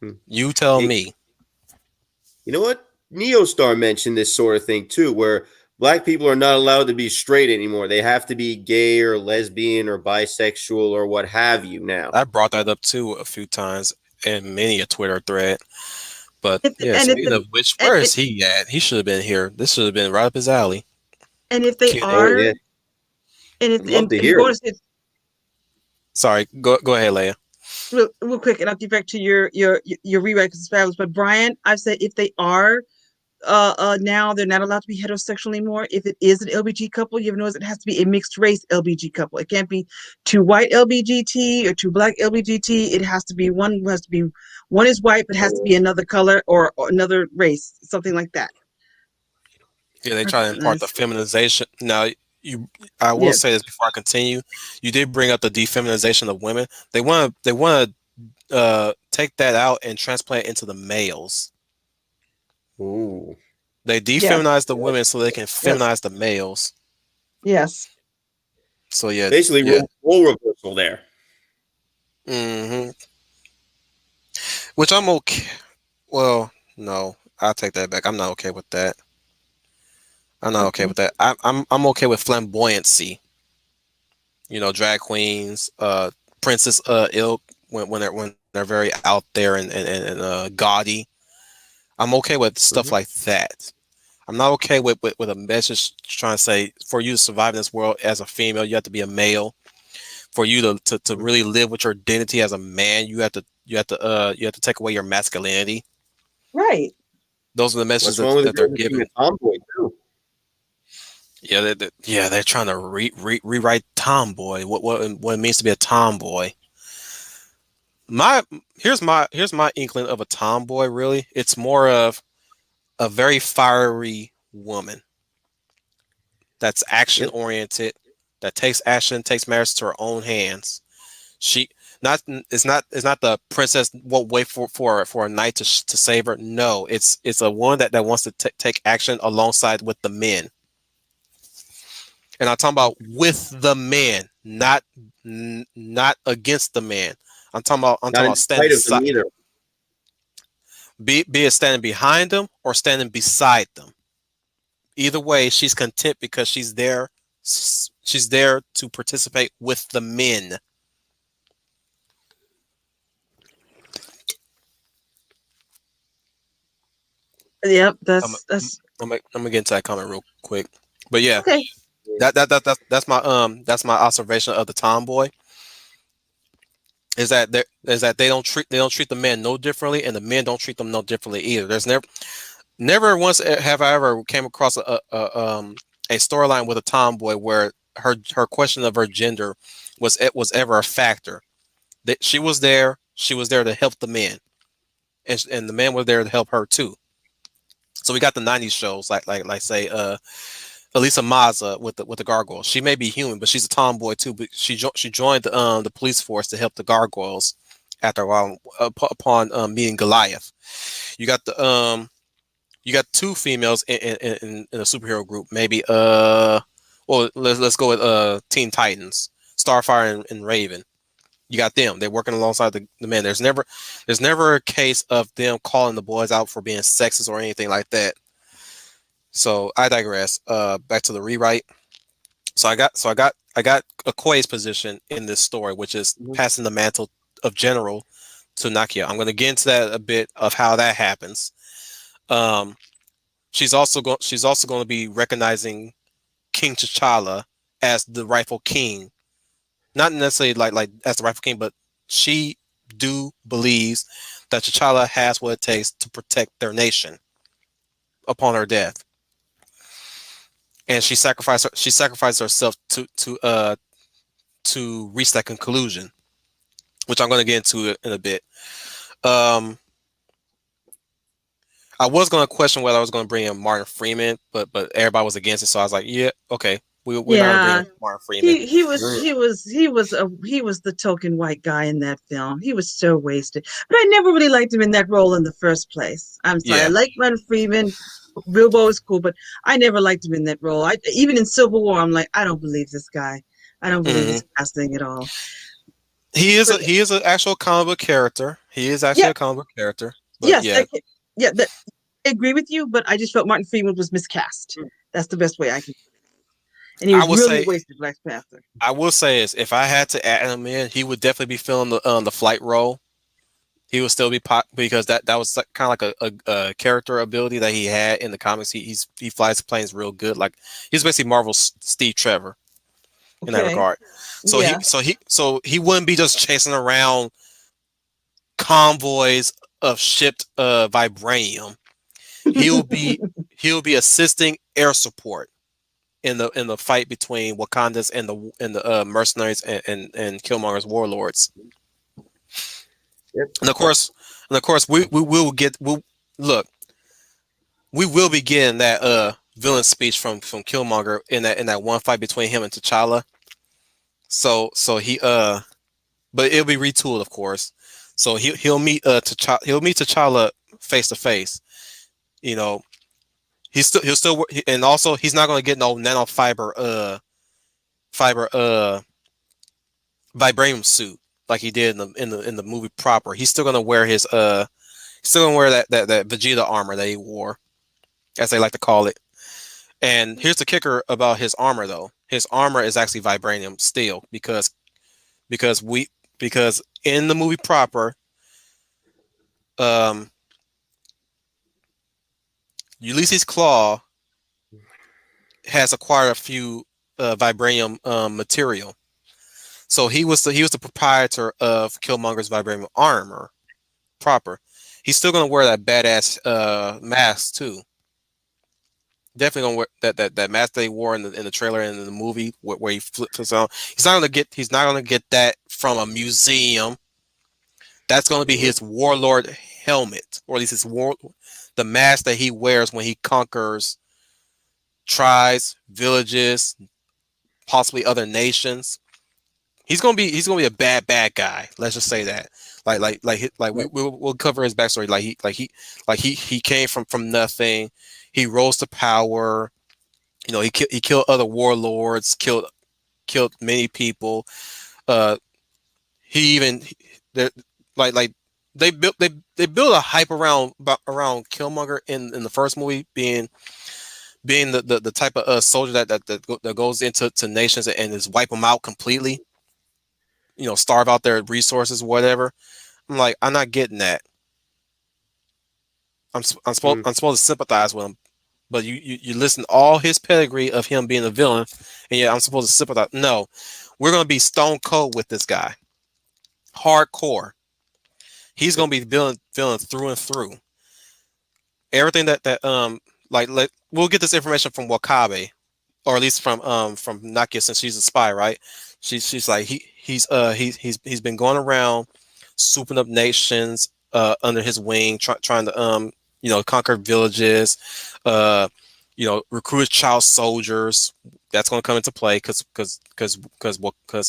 hmm. You tell Hey, me. you know what? Neostar mentioned this sort of thing too, where black people are not allowed to be straight anymore. They have to be gay or lesbian or bisexual or what have you now. I brought that up too a few times in many a Twitter thread. But If yeah, and if speaking the of which, and, where is he at? He should have been here. This should have been right up his alley. and if they Oh are, yeah, and if I'd love to and hear it. bonus, Sorry, go ahead, Leia. real quick, and I'll get back to your rewrite because it's fabulous. But Brian, I've said if they are now they're not allowed to be heterosexual anymore. If it is an LBG couple, you notice it has to be a mixed race LBG couple. It can't be two white LBGT or two black LBGT. It has to be one is white, but has to be another color or another race, something like that. Yeah, they try to That's impart the nice. feminization. Now, I will Yes. say this before I continue. You did bring up the defeminization of women. They want to take that out and transplant it into the males. Ooh. They Yes. defeminize the women so they can Yes. feminize the males. Yes. So yeah, Basically, yeah. role reversal there. hmm Which I'm okay. Well, no, I'll take that back. I'm not okay with that. I'm not okay Okay. with that. I'm okay with flamboyancy. Drag queens, princess ilk when they're very out there and gaudy. I'm okay with stuff Mhm. like that. I'm not okay with a message trying to say for you to survive in this world as a female, you have to be a male. For you to Mhm. really live with your identity as a man, you have to take away your masculinity. Right. Those are the messages What's wrong with a that they're girl being giving. a tomboy too? Yeah, they're trying to rewrite tomboy. What it means to be a tomboy. My here's my inkling of a tomboy. Really, it's more of a very fiery woman that's action Yep. oriented, that takes action, takes matters to her own hands. She not it's not the princess won't wait for a knight to save her. No, it's a one that wants to take action alongside with the men. And I'm talking about with the man, not against the man. I'm talking Not about in stand spite of them beside. either. Be it standing behind them or standing beside them. Either way, she's content because she's there. She's there to participate with the men. Yep, I'm that's I'm gonna get into that comment real quick. But yeah, okay. that's my observation of the tomboy is that they don't treat the men no differently, and the men don't treat them no differently either. There's never once have I ever came across a storyline with a tomboy where her question of her gender was ever a factor. That she was there to help the men, and the men were there to help her too. So we got the '90s shows like say Elisa Maza with the gargoyles. She may be human, but she's a tomboy too. But she joined the police force to help the gargoyles after a while upon meeting Goliath. You got the you got two females in a superhero group. Maybe well let's go with Teen Titans, Starfire and Raven. You got them. They're working alongside the men. There's never a case of them calling the boys out for being sexist or anything like that. So I digress. Back to the rewrite. I got Okoye's position in this story, which is passing the mantle of general to Nakia. I'm going to get into that a bit of how that happens. Um, she's also going to be recognizing King T'Challa as the rightful king, not necessarily like as the rightful king, but she do believes that T'Challa has what it takes to protect their nation upon her death, and she sacrificed herself to reach that conclusion, which I'm going to get into in a bit. I was going to question whether I was going to bring in Martin Freeman, but everybody was against it, so I was like, yeah, okay, we're not going to bring Yeah. in Martin Freeman. He was the token white guy in that film. He was so wasted. But I never really liked him in that role in the first place. I'm sorry. I Yeah. like Martin Freeman. Bilbo is cool, but I never liked him in that role. Even in Civil War, I'm like, I don't believe this guy. I don't believe Hmm. this casting at all. But He is an actual comic book character. He is actually yeah, a comic book character. But yes, yeah, yeah, I agree with you, but I just felt Martin Freeman was miscast. That's the best way I can. And he I was would really say wasted Black Panther. I will say is if I had to add him in, he would definitely be filling the flight role. He would still be because that was kind of like a character ability that he had in the comics. He flies planes real good. Like he's basically Marvel's Steve Trevor in that Okay. regard. Yeah. So he wouldn't be just chasing around convoys of shipped vibranium. He'll be he'll be assisting air support in the fight between Wakandas and the mercenaries and Killmonger's warlords. Yep. And of course we will get look we will be getting that villain speech from Killmonger in that one fight between him and T'Challa. So he but it'll be retooled, of course. So he'll meet T'Challa face to face. You know, he'll still and also he's not going to get no fiber vibranium suit like he did in the movie proper. He's still going to wear his still going to wear that Vegeta armor that he wore, as they like to call it. And here's the kicker about his armor though. His armor is actually vibranium steel because we because in the movie proper um Ulysses Claw has acquired a few vibranium material. So he was the proprietor of Killmonger's vibranium armor proper. He's still gonna wear that badass mask too. Definitely gonna wear that mask they wore in the trailer and in the movie where he flips his on. He's not gonna get that from a museum. That's gonna be his warlord helmet, or at least the mask that he wears when he conquers tribes, villages, possibly other nations. He's gonna be a bad guy. Let's just say that. We'll cover his backstory. He came from nothing. He rose to power. You know, he killed other warlords. Killed many people. Uh, he even there like they built a hype around Killmonger in the first movie being the type of soldier that goes into to nations and is wipe them out completely, starve out their resources, whatever. I'm like, I'm not getting that. Hmm. I'm supposed to sympathize with him, but you listen to all his pedigree of him being a villain, and yet I'm supposed to sympathize. No, we're gonna be stone cold with this guy, hardcore. He's gonna be villain through and through. Everything like we'll get this information from Wakabe, or at least from Nakia, since she's a spy, right? She's like he's been going around souping up nations under his wing, trying to conquer villages, uh recruit child soldiers. That's going to come into play because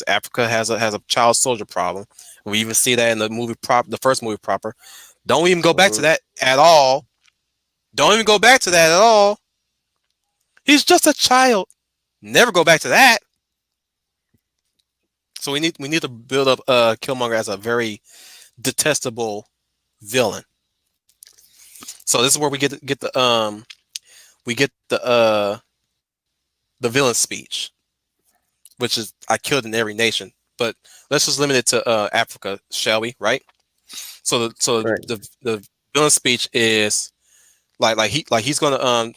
Africa has a child soldier problem. We even see that in the first movie proper. Don't even go back to Uh-huh. that at all. Don't even go back to that at all. He's just a child. Never go back to that. So we need to build up Killmonger as a very detestable villain. So this is where we get the villain speech, which is I killed in every nation. But let's just limit it to Africa, shall we? Right? So Right. the villain speech is he's gonna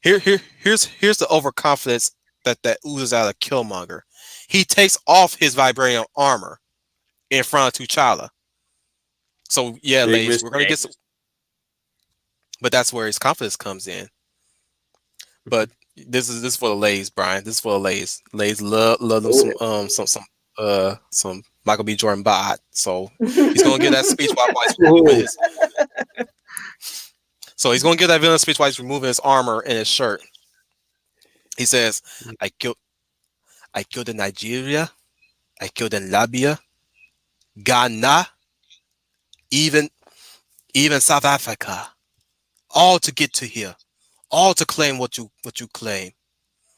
here's the overconfidence that oozes out of Killmonger. He takes off his vibranium armor in front of T'Challa. So yeah, Big ladies, we're gonna mistake. get some, but that's where his confidence comes in. But this is for the ladies, Brian. This is for the ladies. Ladies love them Oh, some Michael B. Jordan bod. So he's gonna give that speech while he's removing oh. his. So he's gonna give that villain speech while he's removing his armor and his shirt. He says, "I killed I killed in Nigeria. I killed in Libya, Ghana, even even South Africa. All to get to here. All to claim what you claim.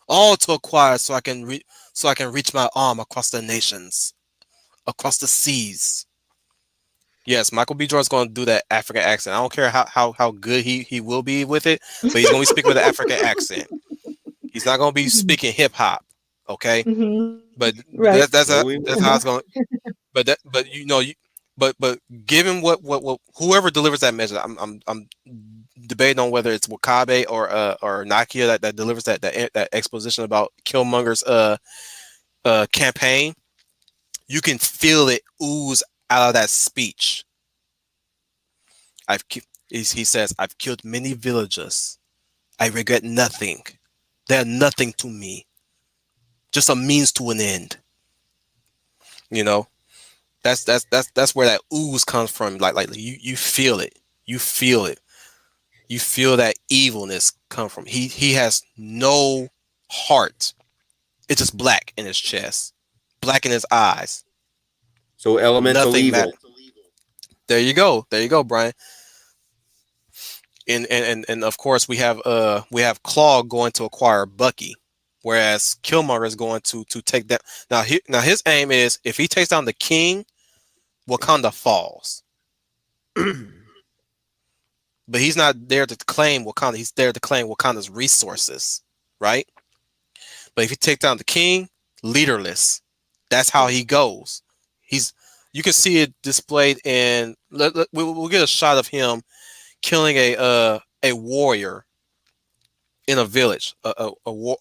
All to acquire so I can reach my arm across the nations, across the seas." Yes, Michael B. Jordan's going to do that African accent. I don't care how good he will be with it, but he's going to be speaking with an African accent. He's not going to be speaking hip hop, okay? Mm-hmm. But Right. No, we that's won't. how it's going. But but given what whoever delivers that message, I'm debating on whether it's Wakabe or Nakia that delivers that exposition about Killmonger's campaign. You can feel it ooze out of that speech. He says, I've killed many villagers. I regret nothing. They're nothing to me. Just a means to an end. You know, that's where that ooze comes from. Like you feel it. You feel it. You feel that evilness come from. He has no heart. It's just black in his chest, black in his eyes. So elemental Nothing evil. matters. There you go. There you go, Brian. And of course we have Claw going to acquire Bucky, whereas Killmonger is going to take that. Now his aim is if he takes down the king, Wakanda falls. But he's not there to claim Wakanda. He's there to claim Wakanda's resources, right? But if you take down the king, leaderless. That's how he goes. He's you can see it displayed in. We'll get a shot of him killing a warrior in a village, a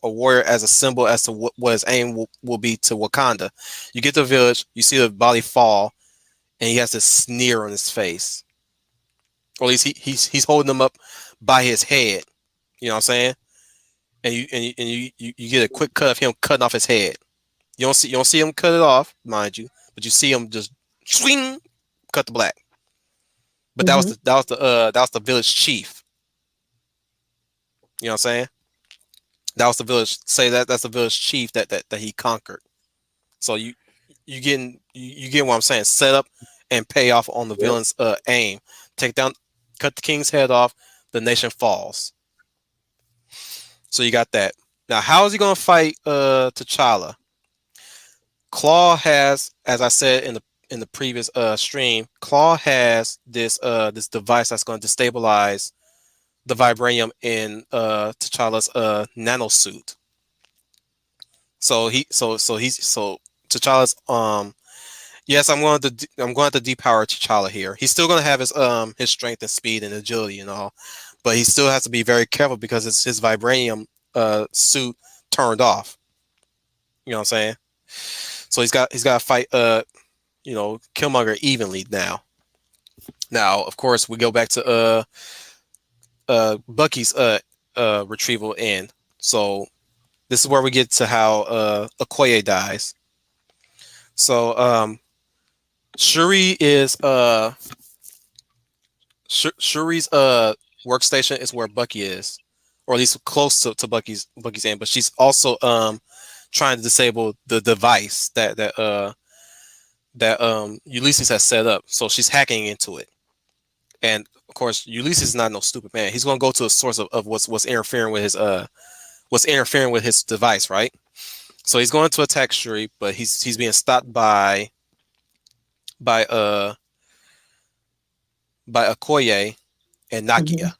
warrior as a symbol as to what his aim will be to Wakanda. You get the village, you see the body fall, and he has this sneer on his face. Or at least he's holding them up by his head. You know what I'm saying? And you get a quick cut of him cutting off his head. You don't see him cut it off, mind you, but you see him just swing, cut the black. But Mm-hmm. that was the village chief. You know what I'm saying? That was the village. Say that's the village chief that he conquered. So you get what I'm saying. Set up and pay off on the Yep. villain's aim. Take down, cut the king's head off. The nation falls. So you got that. Now, how is he gonna fight T'Challa? Claw has, as I said in the previous stream, Claw has this device that's going to destabilize the vibranium in T'Challa's nanosuit. So T'Challa's yes, I'm going to depower T'Challa here. He's still going to have his strength and speed and agility and all, but he still has to be very careful because it's his vibranium suit turned off. You know what I'm saying? So he's got to fight Killmonger evenly now. Now, of course, we go back to Bucky's retrieval end. So this is where we get to how Okoye dies. So Shuri is Shuri's workstation is where Bucky is, or at least close to Bucky's end. But she's also trying to disable the device that Ulysses has set up. So she's hacking into it, and of course Ulysses is not no stupid man. He's gonna go to the source of what's interfering with his device, right? So he's going to attack Shuri, but he's being stopped by Okoye and Nakia.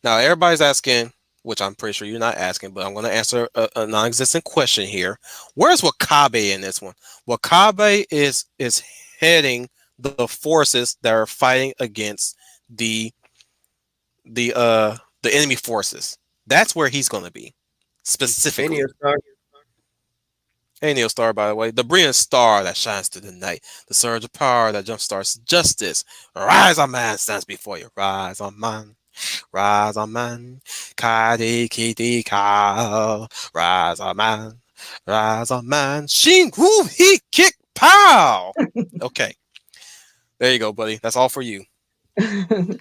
Now everybody's asking, which I'm pretty sure you're not asking, but I'm going to answer a non-existent question here. Where's Wakabe in this one? Wakabe is heading the forces that are fighting against the enemy forces. That's where he's going to be specifically. Hey, Neil Star, by the way, the brilliant star that shines through the night, the surge of power that jumpstarts justice. Rise on man stands before you. Rise on man. Rise on man. Kadi kidi ka. Rise on man. Rise on man. Shin woo he kick pow. Okay. There you go, buddy. That's all for you. I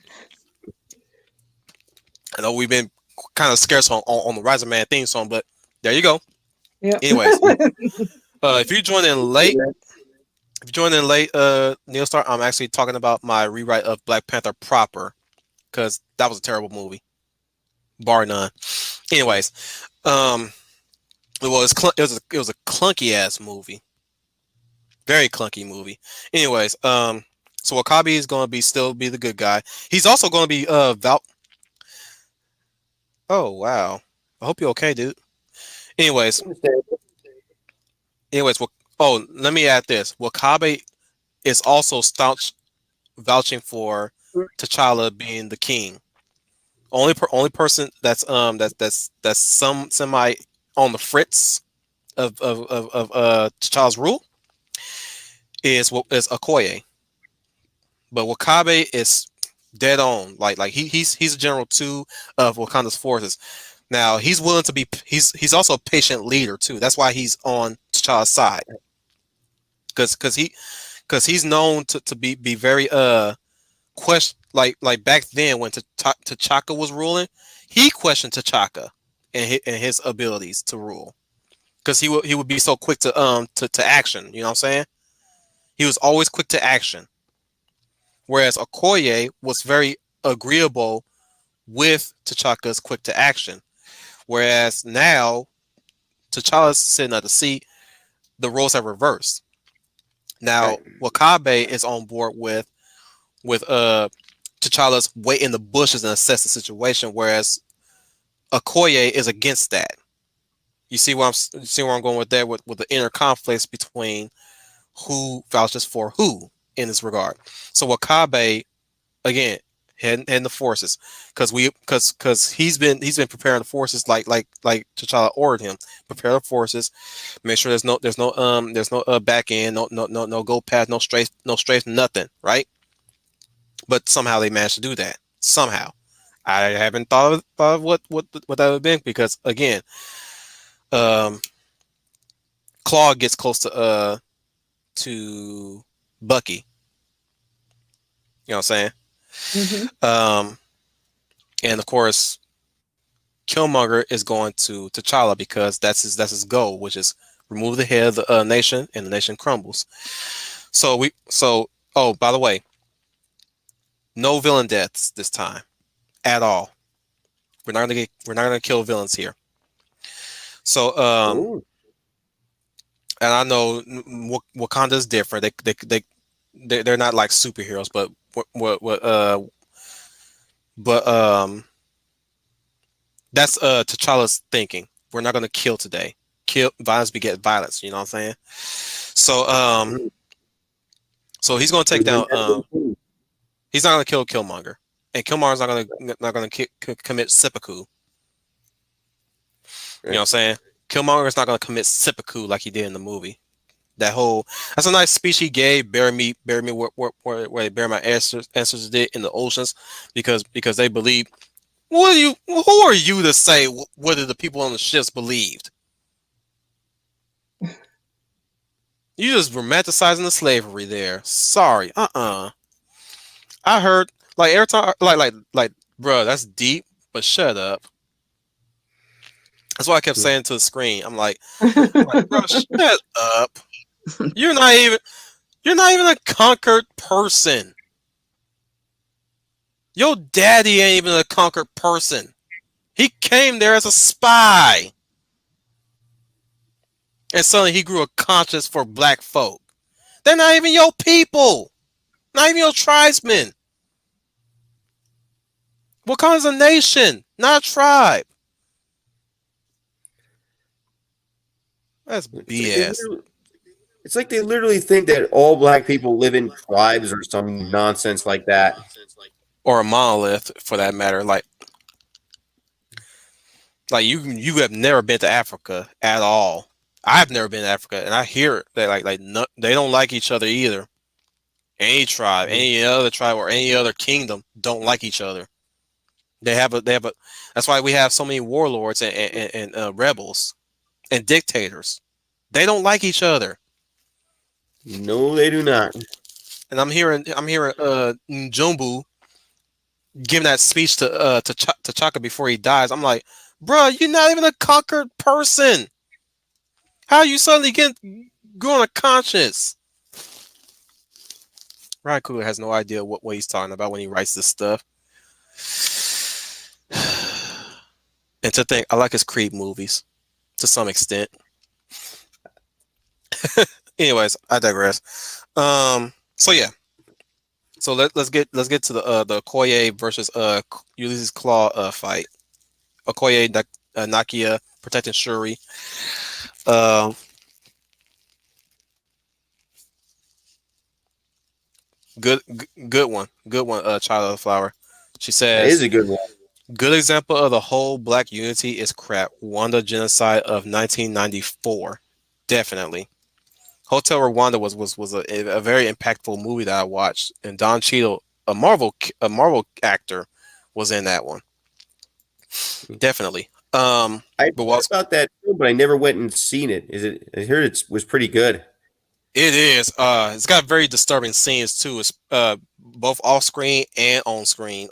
know we've been kind of scarce on the Rise of Man theme song, but there you go. Yeah. Anyways, if you joined in late, Neil Star, I'm actually talking about my rewrite of Black Panther proper, because that was a terrible movie, bar none. Anyways, it was a clunky ass movie, very clunky movie. Anyways, so Wakabe is going to still be the good guy. He's also going to be Oh wow, I hope you're okay, dude. Anyways, let me add this. Wakabe is also staunch vouching for T'Challa being the king. Only person that's some semi on the fritz of T'Challa's rule is Okoye, but Wakabe is dead on. Like he's a general too of Wakanda's forces. Now he's willing to be. He's also a patient leader too. That's why he's on T'Challa's side. Because he's known to be very question like back then when T'Chaka was ruling, he questioned T'Chaka and his abilities to rule. Because he would be so quick to action. You know what I'm saying? He was always quick to action. Whereas Okoye was very agreeable with T'Chaka's quick to action. Whereas now T'Challa's sitting at the seat, the roles have reversed. Now Wakabe is on board with T'Challa's wait in the bushes and assess the situation, whereas Okoye is against that. You see where I'm going with that, with the inner conflicts between who vouches for who in this regard. So Wakabe, again, heading the forces, because he's been preparing the forces like T'Challa ordered him. Prepare the forces, make sure there's no back end, no go path, no strafe, nothing, right? But somehow they managed to do that. Somehow, I haven't thought of what that would have been, because again, Claw gets close to Bucky. You know what I'm saying? Mm-hmm. And of course, Killmonger is going to T'Challa because that's his goal, which is remove the head of the nation, and the nation crumbles. Oh, by the way, no villain deaths this time at all. We're not gonna kill villains here. So And I know Wakanda's different. They're not like superheroes, but but that's T'Challa's thinking. We're not gonna kill today. Kill violence beget violence. You know what I'm saying? So so he's gonna take down. He's not gonna kill Killmonger, and Killmonger's not gonna commit seppuku. You know what I'm saying? Killmonger's not gonna commit seppuku like he did in the movie. That's a nice speech he gave. Bury me where they bury my ancestors did in the oceans, because they believe. Who are you to say whether the people on the ships believed? You just romanticizing the slavery there. Sorry. I heard like every time bro, that's deep, but shut up. That's what I kept saying to the screen. I'm like, bro, shut up. You're not even a conquered person. Your daddy ain't even a conquered person. He came there as a spy. And suddenly he grew a conscience for black folk. They're not even your people. Not even your tribesmen. Wakanda's a nation, not a tribe. That's BS. It's like they literally think that all black people live in tribes or some nonsense like that. Or a monolith, for that matter. Like you have never been to Africa at all. I've never been to Africa, and I hear that they don't like each other either. Any tribe, any other tribe, or any other kingdom don't like each other. They have a. That's why we have so many warlords and rebels and dictators. They don't like each other. No, they do not. And I'm hearing Njumbu giving that speech to Chaka before he dies. I'm like, bro, you're not even a conquered person. How you suddenly growing a conscience? Ryan Coogler has no idea what he's talking about when he writes this stuff. And to think, I like his Creed movies to some extent. Anyways, I digress. So yeah. So let's get to the Okoye versus Ulysses Claw fight. Okoye Nakia protecting Shuri. Good one. Good one, Child of the Flower. She That is says, a good one. good example of the whole black unity is crap. Rwanda genocide of 1994. Definitely. Hotel Rwanda was a very impactful movie that I watched, and Don Cheadle, a Marvel actor, was in that one. Definitely. I heard about that too, but I never went and seen it. I heard it was pretty good. It is. It's got very disturbing scenes too. It's both off screen and on screen.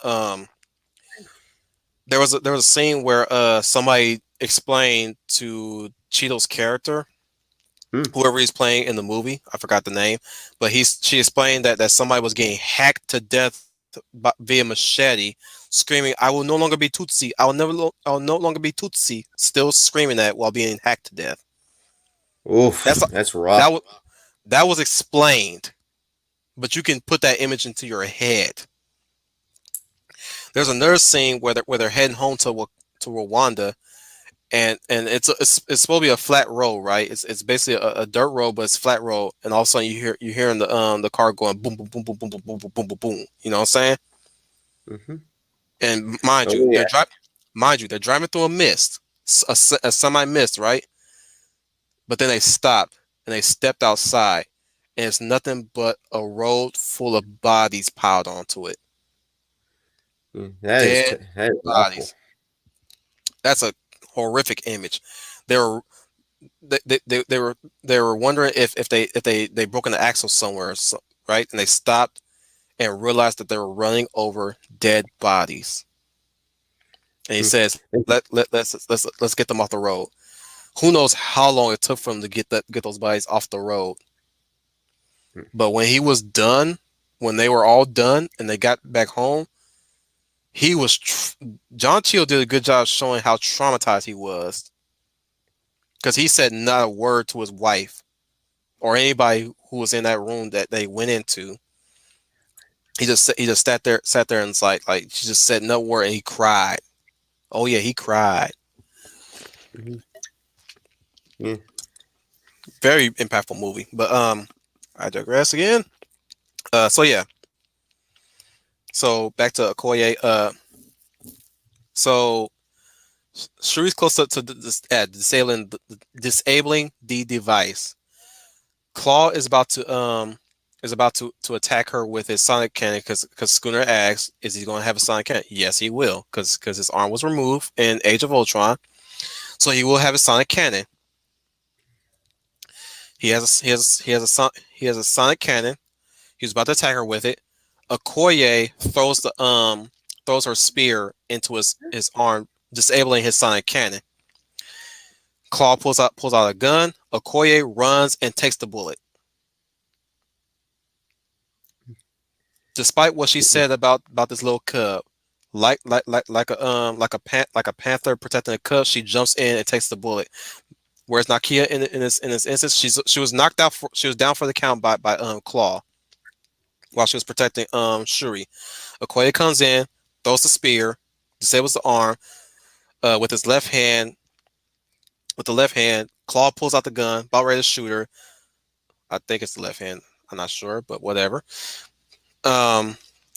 There was a scene where somebody explained to Cheadle's character, whoever he's playing in the movie, I forgot the name, but she explained that somebody was getting hacked to death via machete, screaming, "I will no longer be Tutsi. I will no longer be Tutsi." Still screaming that while being hacked to death. Oof, that's rough. That was explained, but you can put that image into your head. There's another scene where they're heading home to Rwanda, and it's supposed to be a flat road, right? It's basically a dirt road, but it's flat road, and all of a sudden you're hearing the car going boom boom boom boom boom boom boom boom boom boom boom. You know what I'm saying? Mm-hmm. And mind you, they're driving through a mist, a semi mist, right? But then they stopped and they stepped outside, and it's nothing but a road full of bodies piled onto it. Dead bodies. Awful. That's a horrific image. They were wondering if they broken the axle somewhere, right? And they stopped and realized that they were running over dead bodies. And he says, let's get them off the road. Who knows how long it took for him to get those bodies off the road. But when he was done, when they were all done and they got back home, John Cheadle did a good job showing how traumatized he was. Because he said not a word to his wife or anybody who was in that room that they went into. He just sat there and it's like she just said no word and he cried. Oh yeah, he cried. Mhm. Yeah. Very impactful movie. But I digress again. So yeah. So back to Okoye. So Shuri's close to disabling the device. Claw is about to attack her with his sonic cannon because Schooner asks, "Is he going to have a sonic cannon?" Yes, he will because his arm was removed in Age of Ultron, so he will have a sonic cannon. He has a sonic cannon. He's about to attack her with it. Okoye throws her spear into his arm, disabling his sonic cannon. Claw pulls out a gun. Okoye runs and takes the bullet. Despite what she said about this little cub, like a panther protecting a cub, she jumps in and takes the bullet. Whereas Nakia in this instance, she was knocked out. She was down for the count by Claw while she was protecting Shuri. Okoye comes in, throws the spear, disables the arm with his left hand. With the left hand, Claw pulls out the gun, about ready to shoot her. I think it's the left hand. I'm not sure, but whatever.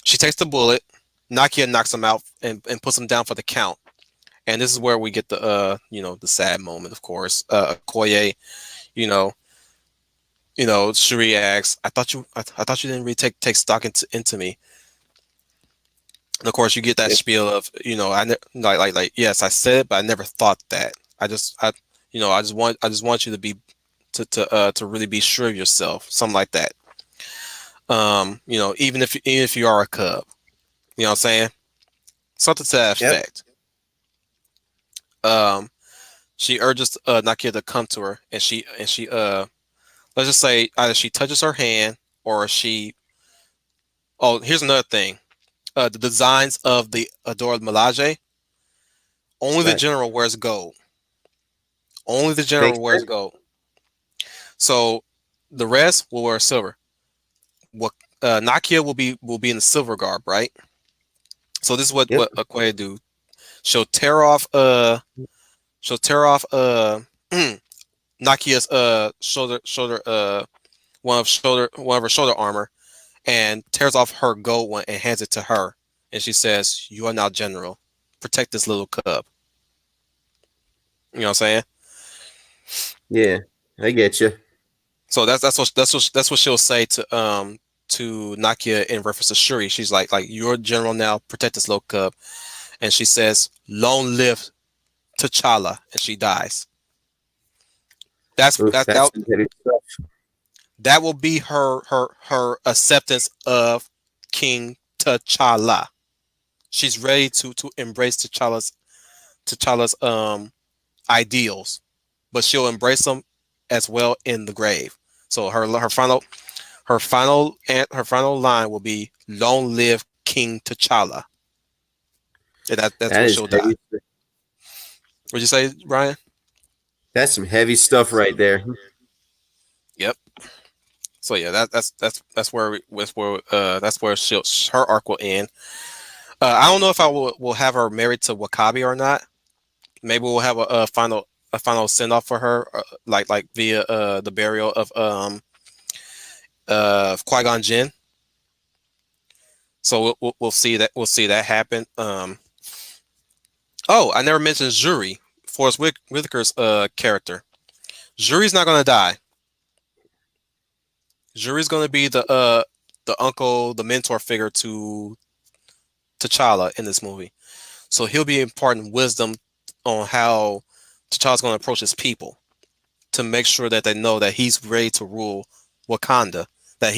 She takes the bullet. Nakia knocks him out and puts him down for the count. And this is where we get the sad moment, of course. Okoye, you know, Shuri asks, I thought you didn't really take stock into me. And of course, you get that spiel of, yes, I said it, but I never thought that. I just want you to be to really be sure of yourself, something like that. Even if you are a cub, you know what I'm saying? Something to that Yep. effect. She urges Nakia to come to her, and she let's just say either she touches her hand or she. Oh, here's another thing. The designs of the Adored Melage. Only the Right. general wears gold. Only the Makes general wears sense. gold. So the rest will wear silver. What Nakia will be in the silver garb, right? So this is what Yep. Okoye do. She'll tear off Nakia's shoulder one of her shoulder armor and tears off her gold one and hands it to her. And she says, "You are now general. Protect this little cub." You know what I'm saying? Yeah. I get you. So that's what she'll say to Nakia in reference to Shuri. She's like you're general now. Protect this little cub. And she says, "Long live T'Challa," and she dies. That's Oof, that that's that some heavy stuff. that will be her acceptance of King T'Challa. She's ready to embrace T'Challa's ideals, but she'll embrace them as well in the grave. So her final line will be "Long live King T'Challa." And that's That where is she'll die. heavy. Would you say, Ryan? That's some heavy stuff right there. Yep. So yeah, that's where her arc will end. I don't know if I will have her married to Wakabi or not. Maybe we'll have a final send off for her, like via the burial of Qui-Gon Jinn. So we'll see that happen. Oh, I never mentioned Zuri, Forrest Whitaker's character. Zuri's not gonna die. Zuri's gonna be the uncle, the mentor figure to T'Challa in this movie. So he'll be imparting wisdom on how T'Challa's going to approach his people to make sure that they know that he's ready to rule Wakanda. That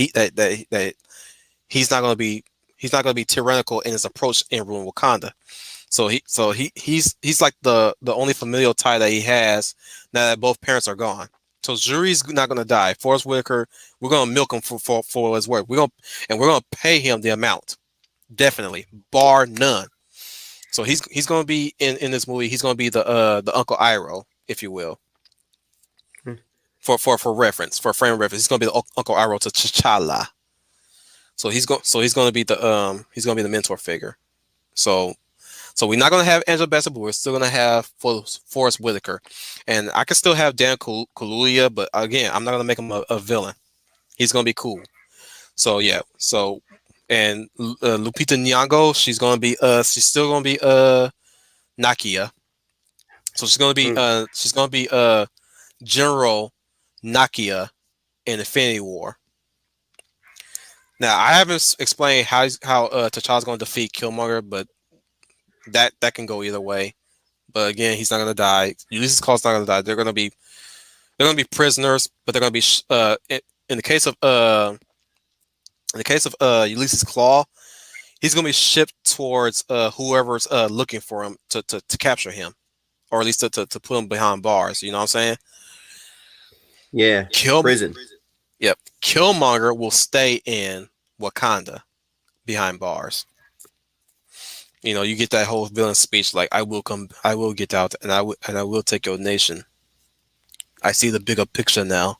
he's not going to be tyrannical in his approach in ruling Wakanda. So he's like the only familial tie that he has now that both parents are gone. So Zuri's not going to die. Forrest Whitaker, we're going to milk him for his work. We're going to pay him the amount, definitely, bar none. So he's going to be in this movie. He's going to be the Uncle Iroh, if you will, for reference, for frame of reference. He's gonna be the Uncle Iroh to T'Challa. He's gonna be the mentor figure. So we're not gonna have Angela Bassett, but we're still gonna have Forrest Whitaker, and I can still have Dan Kaluuya, but again, I'm not gonna make him a villain. He's gonna be cool. So yeah, and Lupita Nyong'o, she's still gonna be Nakia. So she's gonna be General Nakia in Infinity War. Now I haven't explained how T'Challa's gonna defeat Killmonger, but that can go either way. But again, he's not gonna die. Ulysses Claw's not gonna die. They're gonna be prisoners, but they're gonna be in the case of Ulysses Claw, he's gonna be shipped towards whoever's looking for him to capture him, or at least to put him behind bars. You know what I'm saying? Yeah. Prison. Yep. Killmonger will stay in Wakanda behind bars. You know, you get that whole villain speech like, I will get out, and I will take your nation. I see the bigger picture now.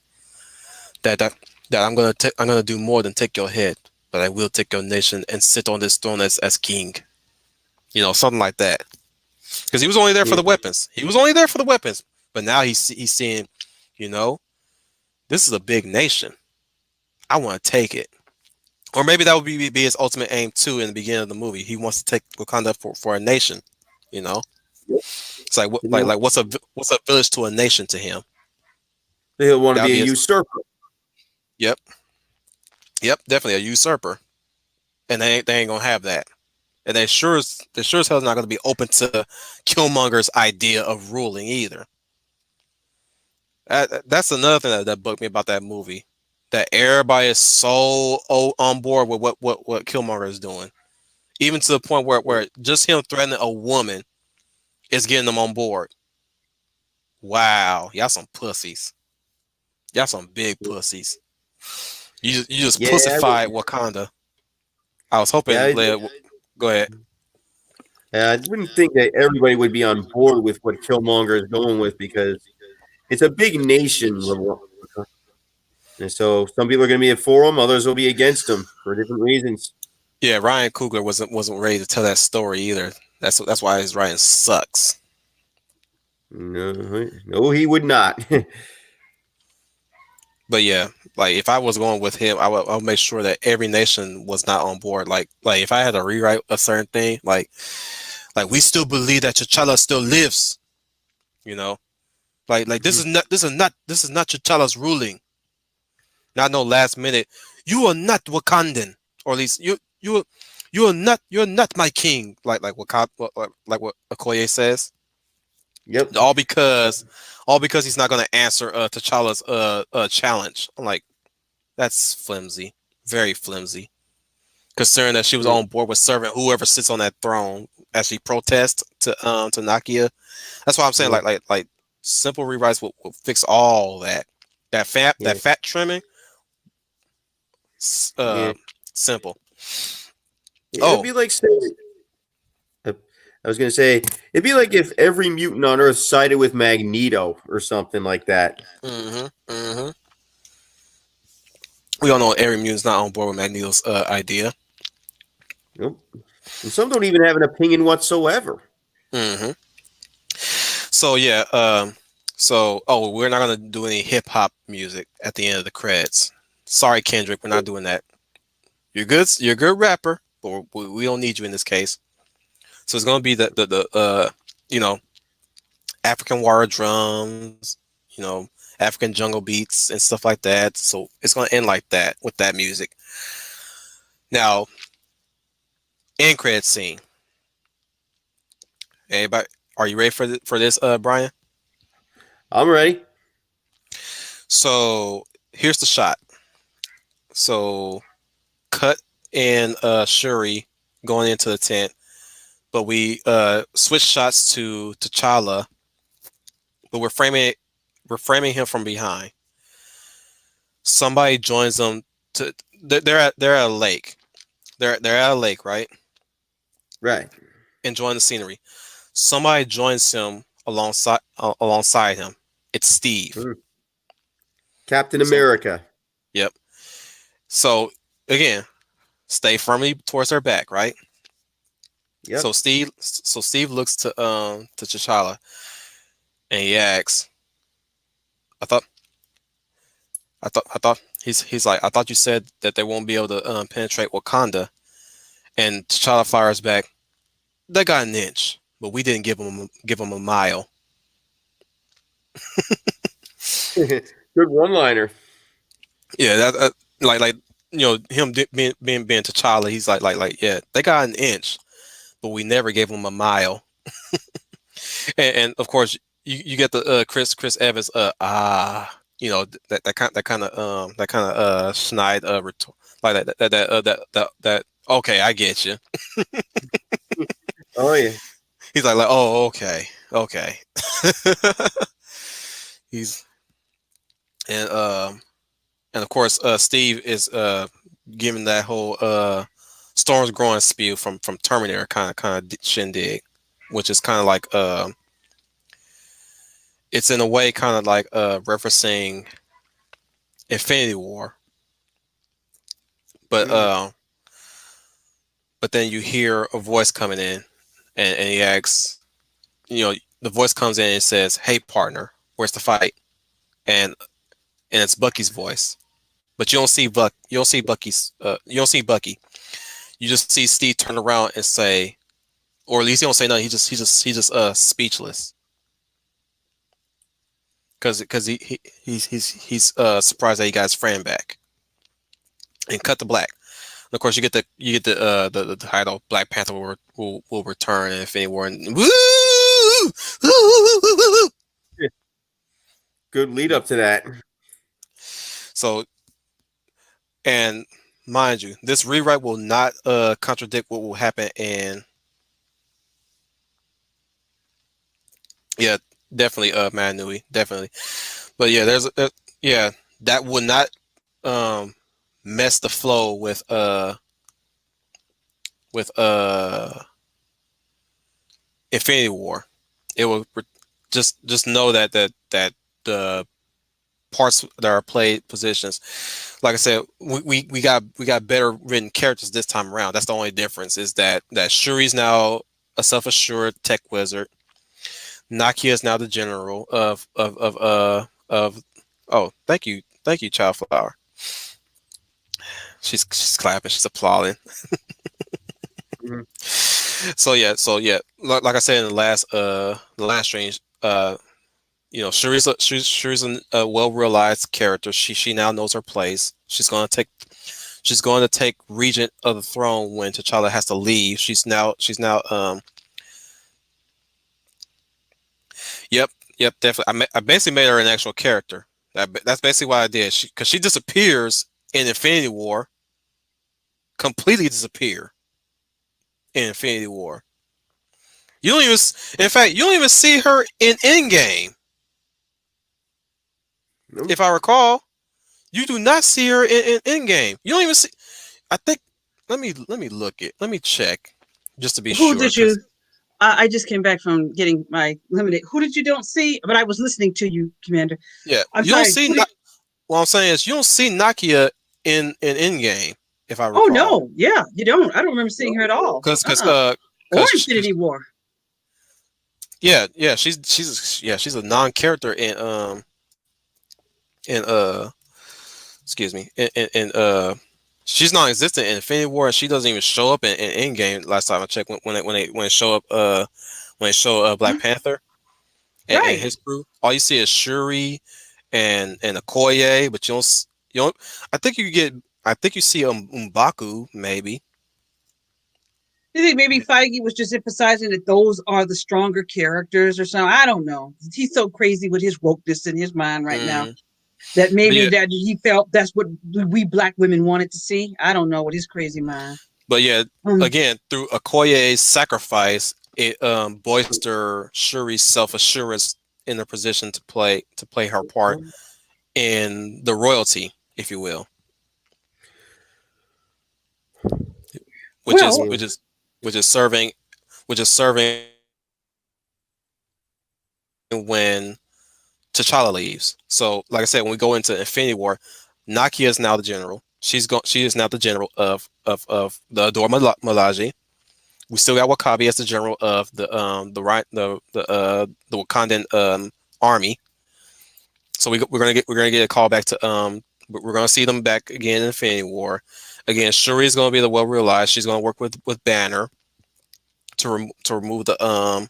That I'm gonna do more than take your head, but I will take your nation and sit on this throne as king. You know, something like that. Because he was only there for the weapons. He was only there for the weapons. But now he's seeing, you know, this is a big nation. I want to take it. Or maybe that would be his ultimate aim too in the beginning of the movie. He wants to take Wakanda for a nation. You know, it's like what's a village to a nation to him? He'll want to be a usurper. Yep, definitely a usurper, and they ain't gonna have that. And they sure as hell not gonna be open to Killmonger's idea of ruling either. That's another thing that bugged me about that movie. That everybody is so on board with what Killmonger is doing, even to the point where just him threatening a woman is getting them on board. Wow, y'all some pussies. Y'all some big pussies. You just pussified Wakanda. I was hoping. Go ahead. I wouldn't think that everybody would be on board with what Killmonger is going with because it's a big nation. And so some people are going to be for him, others will be against him for different reasons. Yeah, Ryan Coogler wasn't ready to tell that story either. That's why his writing sucks. No, he would not. But yeah, like if I was going with him, I'll make sure that every nation was not on board. Like if I had to rewrite a certain thing, like we still believe that T'Challa still lives. You know, like this is not T'Challa's ruling. Not no last minute. You are not Wakandan, or at least you're not my king. Like what Okoye says. Yep. All because he's not going to answer T'Challa's challenge. I'm like, that's flimsy, very flimsy. Considering that she was on board with serving whoever sits on that throne as she protests to Nakia. That's why I'm saying like simple rewrites will fix all that. That fat trimming. Simple. It'd be like I was going to say, it'd be like if every mutant on Earth sided with Magneto or something like that. We all know every mutant's not on board with Magneto's idea. Nope. And some don't even have an opinion whatsoever. So yeah, we're not gonna do any hip hop music at the end of the credits. Sorry, Kendrick, we're not doing that. You're a good rapper, but we don't need you in this case. So it's gonna be the African wire drums, African jungle beats and stuff like that. So it's gonna end like that with that music. Now, end credit scene. Everybody, are you ready for this, Brian? I'm ready. So here's the shot. So cut in Shuri going into the tent, but we switch shots to T'Challa, but we're framing him from behind. Somebody joins them they're at a lake. They're at a lake, right? Right. Enjoying the scenery. Somebody joins him alongside him. It's Steve. Captain So, America. yep. So again, stay firmly towards her back, right? Yep. So Steve looks to T'Challa and he asks, I thought I thought he's like, I thought you said that they won't be able to penetrate Wakanda. And T'Challa fires back, they got an inch, but we didn't give them a mile. Good one-liner. Yeah, that like him being T'Challa, he's like yeah, they got an inch, but we never gave them a mile. And of course you get the Chris Evans that kind of snide like that okay, I get you. Oh yeah. He's like oh okay. He's and and of course Steve is giving that whole storms growing spiel from Terminator kind of shindig, which is kind of like it's in a way kind of like referencing Infinity War, but Mhm. but then you hear a voice coming in, and he asks, the voice comes in and says, "Hey partner, where's the fight?" And it's Bucky's voice, but you don't see you don't see Bucky. You just see Steve turn around and say, or at least he don't say nothing. He just speechless because he's surprised that he got his friend back, and cut to black. And of course, you get the title Black Panther will return in Infinity War, and woo! Good lead up to that. So, and mind you, this rewrite will not contradict what will happen in, yeah, definitely Mad Nui, definitely. But yeah, yeah, that would not um mess the flow with Infinity War. It will just know that the parts that are played positions. Like I said, we got better written characters this time around. That's the only difference, is that Shuri's now a self-assured tech wizard. Nakia is now the general of oh, thank you, Childflower. She's clapping, she's applauding. Mhm. So yeah, like I said in the last stream, Shuri's a well realized character. She now knows her place. She's going to take regent of the throne when T'Challa has to leave. She's now yep, definitely. I basically made her an actual character. That's basically what I did. Because she disappears in Infinity War, completely disappear in Infinity War. You don't even, in fact, you don't even see her in Endgame. Nope. If I recall, you do not see her in Endgame. You don't even see. I think. Let me look it. Let me check, just to be Who sure. did you? Because I just came back from getting my limited. Who did you don't see? But I was listening to you, Commander. yeah, I'm you don't sorry. see. What I'm saying is, you don't see Nakia in Endgame, if I Oh recall. no, yeah, you don't. I don't remember seeing her at all. Because because Or because Infinity War. yeah, she's a non-character in excuse me in she's non-existent in Infinity War, and she doesn't even show up in Endgame. Last time I checked, when it show up when it show Black Mhm. Panther and Right. his crew, all you see is Shuri and Okoye, but you don't. I think you see M'Baku maybe. You think maybe Feige was just emphasizing that those are the stronger characters or something? I don't know. He's so crazy with his wokeness in his mind right now Mm. that But maybe yeah, that he felt that's what we black women wanted to see. I don't know what his crazy mind. But yeah, Um, again, through Okoye's sacrifice, it bolstered Shuri's self assurance in the position to play her part in the royalty, if you will, which is well, Yeah. which is which is serving which is serving when T'Challa leaves. So, like I said, when we go into Infinity War, Nakia is now the general. She is now the general of the Adore Malaji. We still got Wakabi as the general of the Wakandan army. So we're gonna get a call back to we're gonna see them back again in Infinity War. Again, Shuri is gonna be the well realized. She's gonna work with Banner to remove the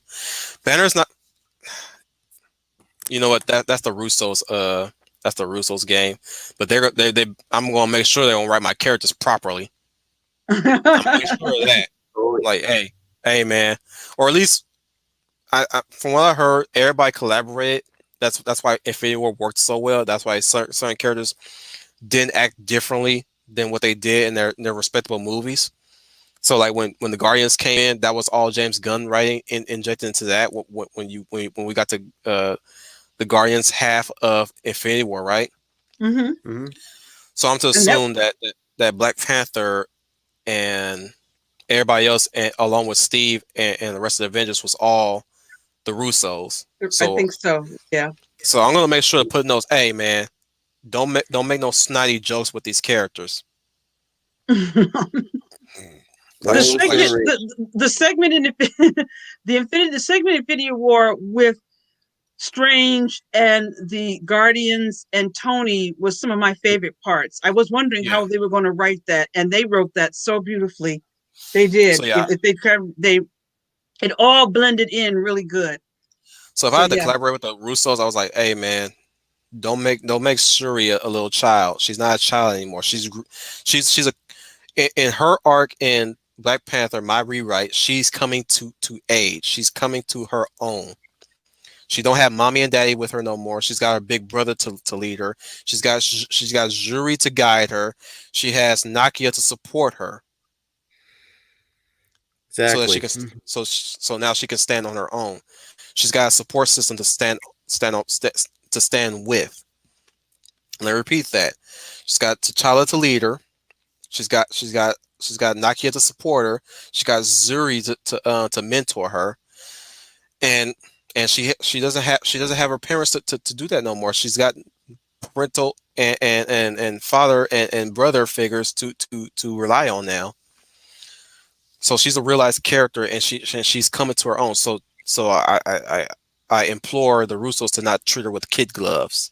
Banner's not. You know what? That's the Russo's game. But they I'm gonna make sure they don't write my characters properly. I'm gonna make sure of that. Like, hey man, or at least I from what I heard, everybody collaborated. That's why Infinity War worked so well. That's why certain characters didn't act differently than what they did in their respectable movies. So like when the Guardians came in, that was all James Gunn writing injected into that. When we got to the Guardians half of Infinity War, right? Mm-hmm. So I'm to And that, assume that Black Panther and everybody else, and along with Steve and the rest of the Avengers, was all the Russos. I So think so. Yeah. so I'm gonna make sure to put in those. Hey man, don't make no snotty jokes with these characters. Like, the Well, segment, like the segment in the segment in Infinity War with Strange and the Guardians and Tony was some of my favorite parts. I was wondering yeah. how they were going to write that, and they wrote that so beautifully. They did. So yeah. It all blended in really good. So if I So had to yeah. collaborate with the Russos, I was like, hey man, don't make Shuri a little child. She's not a child anymore. She's a in her arc in Black Panther, my rewrite, she's coming to age. She's coming to her own. She don't have mommy and daddy with her no more. She's got her big brother to lead her. She's got Shuri to guide her. She has Nakia to support her, so that she exactly. can so now she can stand on her own. She's got a support system to to stand with. Let me repeat that. She's got T'Challa to lead her. She's got Nakia to support her. She got Zuri to mentor her, and she doesn't have her parents to do that no more. She's got parental and father and brother figures to rely on now. So she's a realized character, and she's coming to her own. So I implore the Russos to not treat her with kid gloves.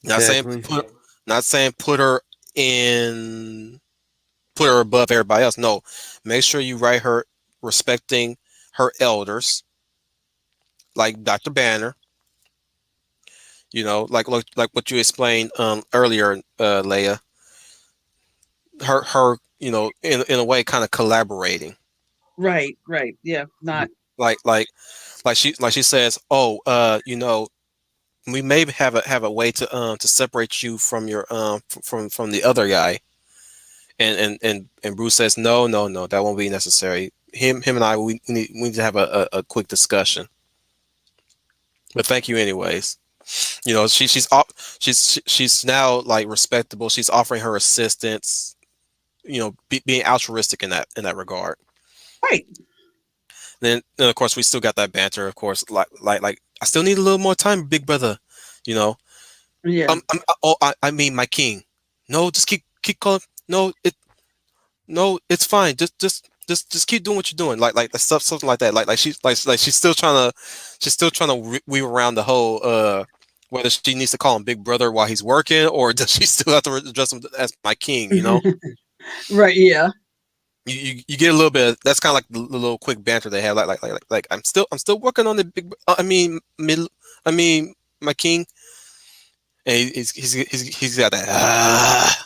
Not saying Exactly. not saying in put her above everybody else. No, make sure you write her respecting her elders, like Dr. Banner. You know, like what you explained earlier, Leia. Her you know in a way kind of collaborating. Right. Right. Yeah. Not. Like she says, oh, you know, we may have a way to separate you from your from the other guy. And Bruce says, no, that won't be necessary. Him and I, we need to have a quick discussion. But thank you anyways. You know, she's now like respectable. She's offering her assistance. You know, being altruistic in that regard. Right. Then of course we still got that banter. Of course, like I still need a little more time, big brother. You know, Yeah. I mean my king. No, just keep calling. No, it's fine. Just keep doing what you're doing. Like stuff, something like that. Like she's still trying to weave around the whole whether she needs to call him big brother while he's working, or does she still have to address him as my king? You know, Right. Yeah. you get a little bit. That's kind of like the little quick banter they have. Like I'm still working on the big. I mean my king, and he's got that.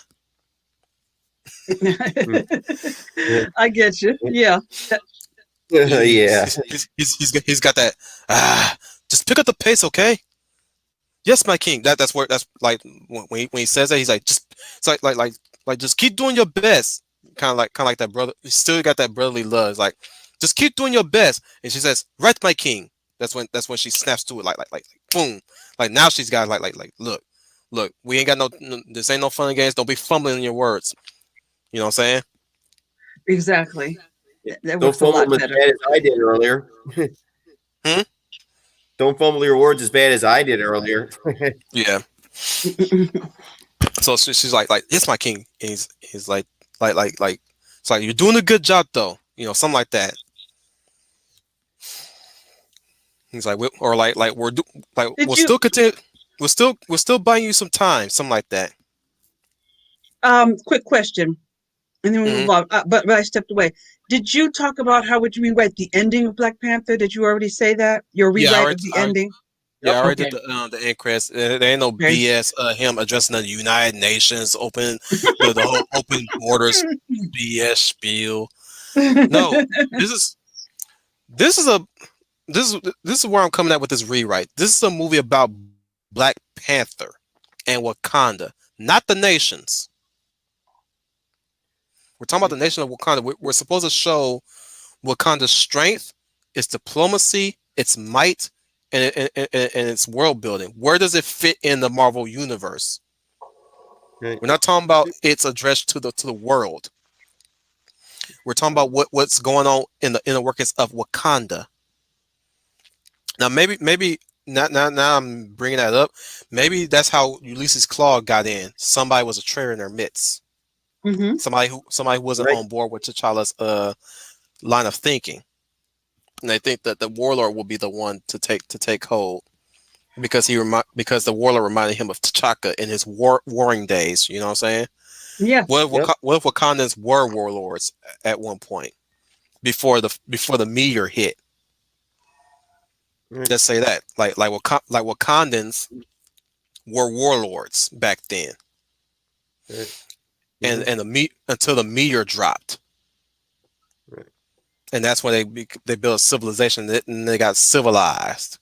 I get you. Yeah. Yeah. He's got that. Just pick up the pace, okay? Yes, my king. That's like when he says that, he's like just it's like just keep doing your best. Kind of like that brother. You still got that brotherly love. It's like just keep doing your best. And she says, "Right, my king." That's when she snaps to it like boom. Like now she's got like look. We ain't got no. This ain't no fun and games. Don't be fumbling in your words. You know what I'm saying? Exactly. That Don't works a fumble lot them as better. bad as I did earlier. Hmm? don't fumble your words as bad as I did earlier. Yeah. So she's like, it's my king. And he's like, it's like, you're doing a good job though. Something like that. He's like, or like Did we'll you still continue. We're still buying you some time. Something like that. quick question, and then we Hmm. move on. But I stepped away. Did you talk about how would you rewrite the ending of Black Panther? Did you already say that? Your Yeah, rewrite of the ending? yeah, I already Okay. did the end credits. There ain't no Okay. BS. Him addressing the United Nations, open the whole open borders BS spiel. No, this is this is a this is where I'm coming at with this rewrite. This is a movie about Black Panther and Wakanda, not the nations. We're talking about the nation of Wakanda. We're supposed to show Wakanda's strength, its diplomacy, its might, and its world building. Where does it fit in the Marvel universe? Right. We're not talking about its addressed to the world. We're talking about what's going on in the inner workings of Wakanda. Now, maybe now I'm bringing that up. Maybe that's how Ulysses Claw got in. Somebody was a traitor in their midst. Hmm. Somebody who wasn't Right. on board with T'Challa's line of thinking, and they think that the warlord will be the one to take hold because the warlord reminded him of T'Chaka in his warring days. You know what I'm saying? Yeah. Yep. What if Wakandans were warlords at one point before the meteor hit? Right. Let's say that like Wakandans were warlords back then, Right. and Mhm. and until the meteor dropped, Right. and that's when they built a civilization and they got civilized.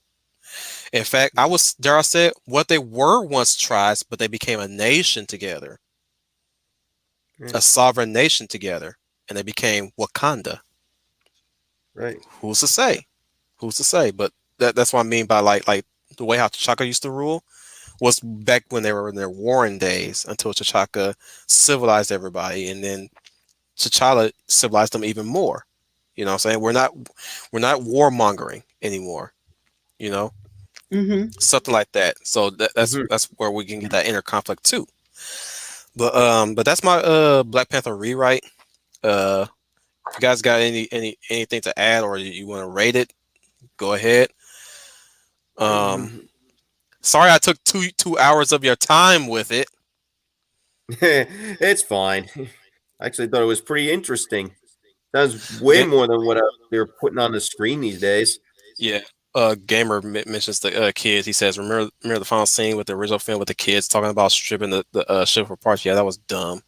In fact, I said what they were once tribes, but they became a nation together, a Right. sovereign nation together, and they became Wakanda. Right. Who's to say? Who's to say? But that's what I mean by like the way how T'Chaka used to rule was back when they were in their warring days until T'Chaka civilized everybody, and then T'Challa civilized them even more. You know what I'm saying? We're not warmongering anymore. You know, Hmm. something like that. So Mhm. that's where we can get that inner conflict too. But that's my Black Panther rewrite. Uh, if you guys got anything to add or you want to rate it, go ahead. Um, Mhm. sorry I took two hours of your time with it. It's fine. I actually thought it was pretty interesting. Sounds way Ga- more than what they're putting on the screen these days. yeah. Gamer mentions the kids. He says, "Remember the final scene with the original film with the kids talking about stripping the ship for parts? Yeah, that was dumb."